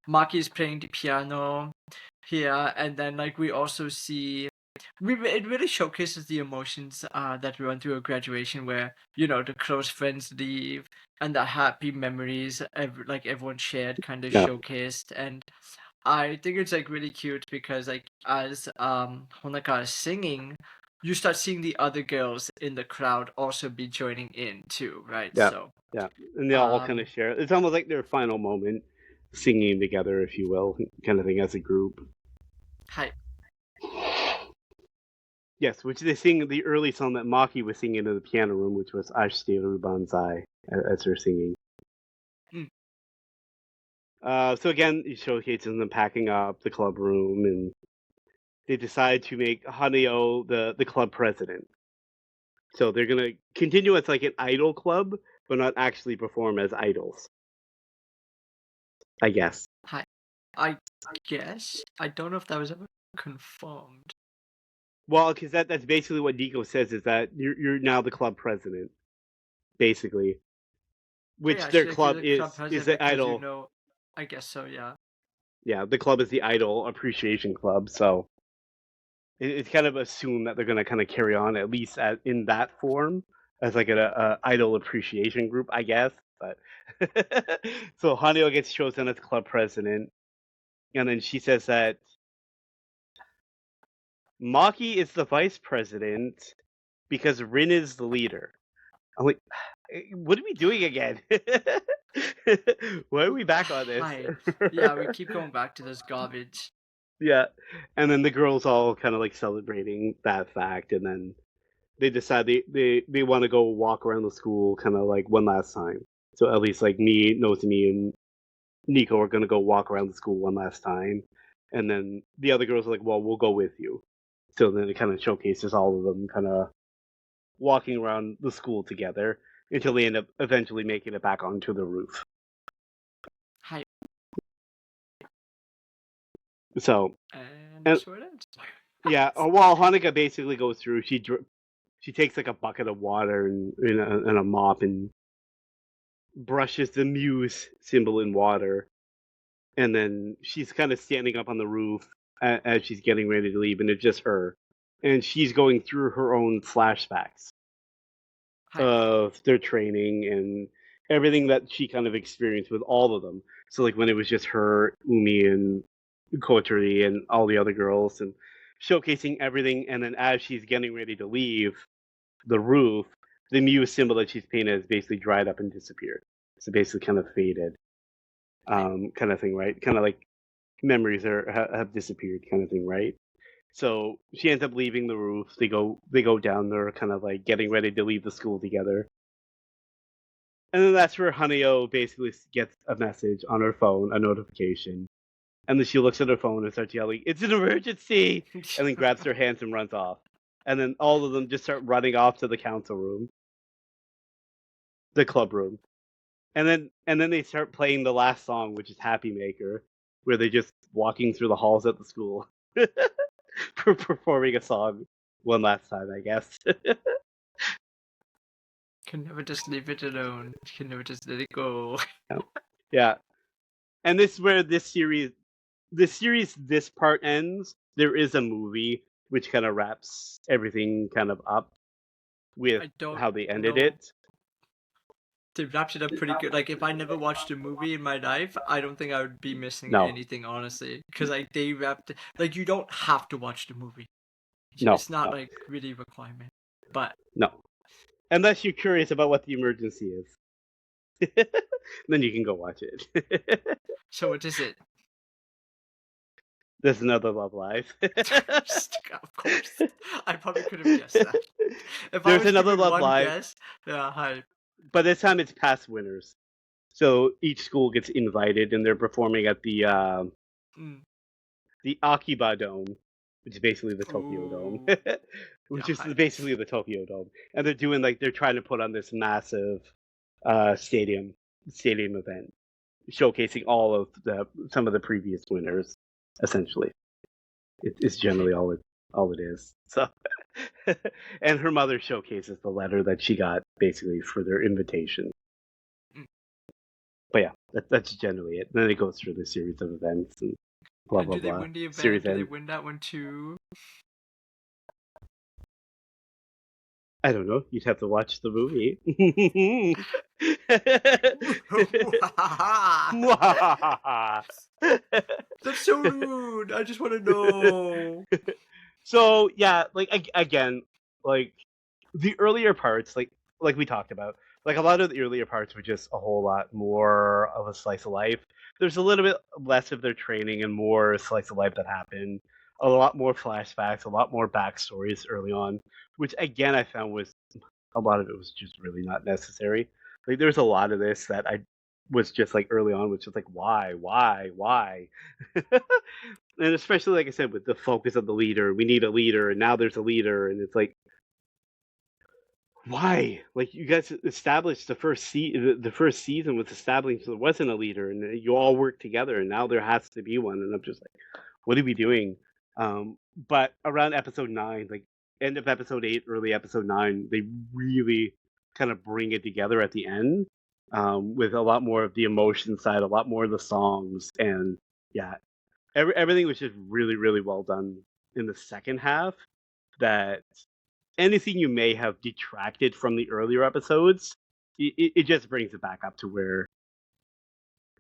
Maki is playing the piano here, and then like we also see it really showcases the emotions that we went through a graduation where the close friends leave and the happy memories like everyone shared kind of Yeah. showcased. And I think it's like really cute because like as Honoka is singing, you start seeing the other girls in the crowd also be joining in too, right? Yeah. So Yeah. And they all kind of share. It's almost like their final moment singing together, if you will, kind of thing as a group. hi. Yes, which they sing the early song that Maki was singing in the piano room, which was Ashiteru Banzai, as her singing. Mm. So again, it showcases them packing up the club room, and they decide to make Haneo the club president. So they're gonna continue as like an idol club, but not actually perform as idols. I guess. Hi. I guess I don't know if that was ever confirmed. Well, because that's basically what Nico says is that you're now the club president, basically. Oh Which yeah, their like you're club the club is president the because idol. I guess so, yeah. Yeah, the club is the idol appreciation club. So it's kind of assumed that they're gonna kind of carry on at least in that form as like a idol appreciation group, I guess. But so Haneo gets chosen as club president, and then she says that Maki is the vice president because Rin is the leader. I'm like, what are we doing again? Why are we back on this? Hi. Yeah, we keep going back to this garbage. Yeah, and then the girls all kind of like celebrating that fact, and then they decide they want to go walk around the school kind of like one last time. So at least like me, Nozomi, and Nico are gonna go walk around the school one last time, and then the other girls are like, "Well, we'll go with you." So then it kind of showcases all of them kind of walking around the school together until they end up eventually making it back onto the roof. Hi. So And and that's where it ends. yeah, while Hanukkah basically goes through, she takes like a bucket of water and a mop and brushes the Muse symbol in water, and then she's kind of standing up on the roof as she's getting ready to leave, and it's just her, and she's going through her own flashbacks Hi. of their training and everything that she kind of experienced with all of them. So like when it was just her, Umi, and Kotori, and all the other girls, and showcasing everything, and then as she's getting ready to leave the roof, the Muse symbol that she's painted has basically dried up and disappeared. So basically kind of faded. Kind of thing, right? Kind of like memories have disappeared, kind of thing, right? So she ends up leaving the roof. They go down there, kind of like getting ready to leave the school together. And then that's where Haneo basically gets a message on her phone, a notification, and then she looks at her phone and starts yelling, "It's an emergency!" and then grabs her hands and runs off. And then all of them just start running off to the council room, the club room. And then they start playing the last song, which is Happy Maker, where they're just walking through the halls at the school, performing a song one last time, I guess. Can never just leave it alone. Can never just let it go. Yeah, and this is where this part ends. There is a movie which kind of wraps everything kind of up with I don't how they ended know. it. They wrapped it up pretty good. Like if I never watched a movie in my life, I don't think I would be missing No, anything, honestly. Because like they wrapped it, like you don't have to watch the movie. no, It's not no, like really a requirement. But no. Unless you're curious about what the emergency is, then you can go watch it. so what is it? There's another Love Live. Of course. I probably could have guessed that. If I There's was another given Love one Live, guess, yeah, hi. but this time it's past winners. So each school gets invited, and they're performing at Mm. the Akiba Dome, which is basically the Tokyo Dome, Ooh, yeah, which is hi. basically the Tokyo Dome, and they're trying to put on this massive stadium event, showcasing all of some of the previous winners. Essentially, it's Okay. generally all it is. So, and her mother showcases the letter that she got basically for their invitation. Mm. But yeah, that's generally it. Then it goes through the series of events and blah And blah do they blah. win the Series event? Do they end. win that one too? I don't know. You'd have to watch the movie. That's so rude. I just want to know. So yeah, again, like the earlier parts, like we talked about, like a lot of the earlier parts were just a whole lot more of a slice of life. There's a little bit less of their training and more slice of life that happened. A lot more flashbacks, a lot more backstories early on, which again I found was a lot of it was just really not necessary. Like there's a lot of this that I was just like early on was just like why, and especially like I said with the focus of the leader, we need a leader, and now there's a leader, and it's like why? Like you guys established the first season was established there wasn't a leader, and you all work together, and now there has to be one, and I'm just like, what are we doing? But around episode 9, like end of episode 8, early episode 9, they really kind of bring it together at the end, with a lot more of the emotion side, a lot more of the songs, and yeah, everything was just really really well done in the second half. That anything you may have detracted from the earlier episodes, it just brings it back up to where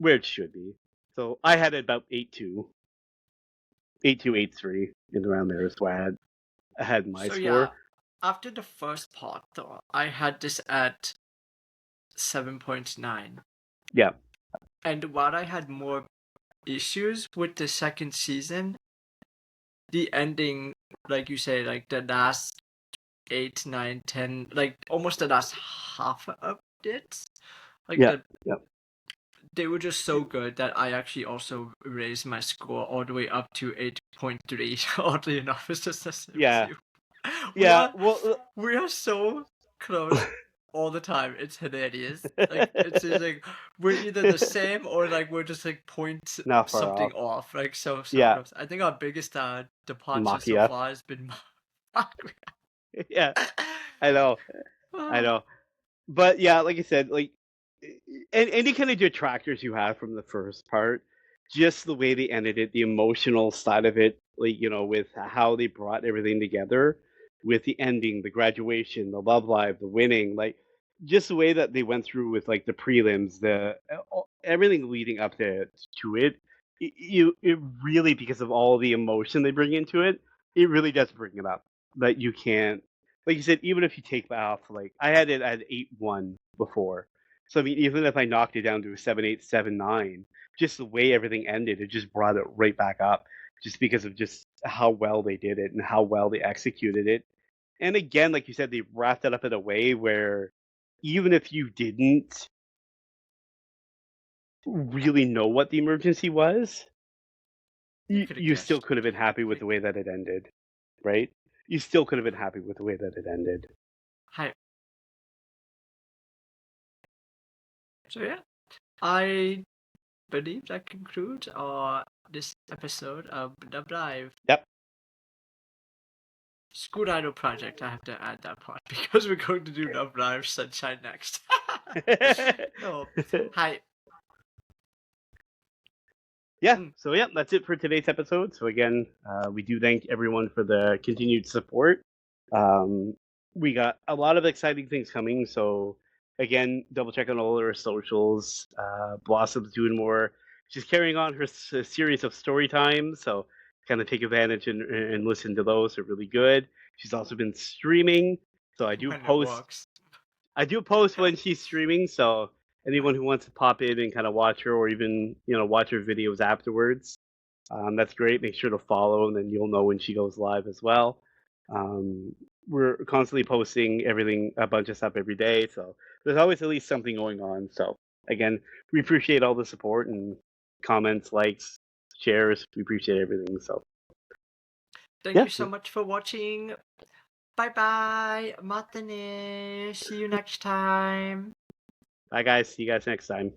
it should be. So I had it about 8.2, 8.2, 8.3 in around there is where I had my So score. yeah, after the first part, though, I had this at 7.9. Yeah, And while I had more issues with the second season, the ending, like you say, like the last 8, 9, 10, like almost the last half of it, like yeah, yeah, they were just so good that I actually also raised my score all the way up to 8.3. Oddly enough, it's just the same as yeah, you. We yeah. are Well, we are so close all the time. It's hilarious. Like it's just like we're either the same or like we're just like point not far something off. off. Like so Yeah, close. I think our biggest departure so Makia. far has been Yeah, I know, I know. But yeah, like I said, like any kind of detractors you have from the first part, just the way they ended it, the emotional side of it, like with how they brought everything together, with the ending, the graduation, the love live, the winning, like just the way that they went through with like the prelims, everything leading up to it, it really because of all the emotion they bring into it, it really does bring it up that you can't like you said, even if you take that off, like I had it at 8.1 before. So I mean, even if I knocked it down to a 7.8, 7.9, just the way everything ended, it just brought it right back up, just because of just how well they did it and how well they executed it. And again, like you said, they wrapped it up in a way where even if you didn't really know what the emergency was, You you, could have you still guessed could have been pretty happy with quickly. the way that it ended, right? You still could have been happy with the way that it ended. Hi. So yeah, I believe that concludes our this episode of the Live Yep. School Idol Project. I have to add that part because we're going to do Love Live Sunshine next. Oh, hi. Yeah, Mm. so yeah, that's it for today's episode. So again, we do thank everyone for the continued support. We got a lot of exciting things coming. So again, double check on all our socials. Blossom's doing more. She's carrying on her series of story times. So kind of take advantage and listen to those. They're really good. She's also been streaming. So I do When it post. works. I do post when she's streaming. So anyone who wants to pop in and kind of watch her, or even watch her videos afterwards, That's great. Make sure to follow, and then you'll know when she goes live as well. Um, we're constantly posting everything, a bunch of stuff every day, so there's always at least something going on. So again, we appreciate all the support and comments, likes, shares. We appreciate everything. So Thank yeah, you so much for watching. Bye bye. Matane. See you next time. bye guys. See you guys next time.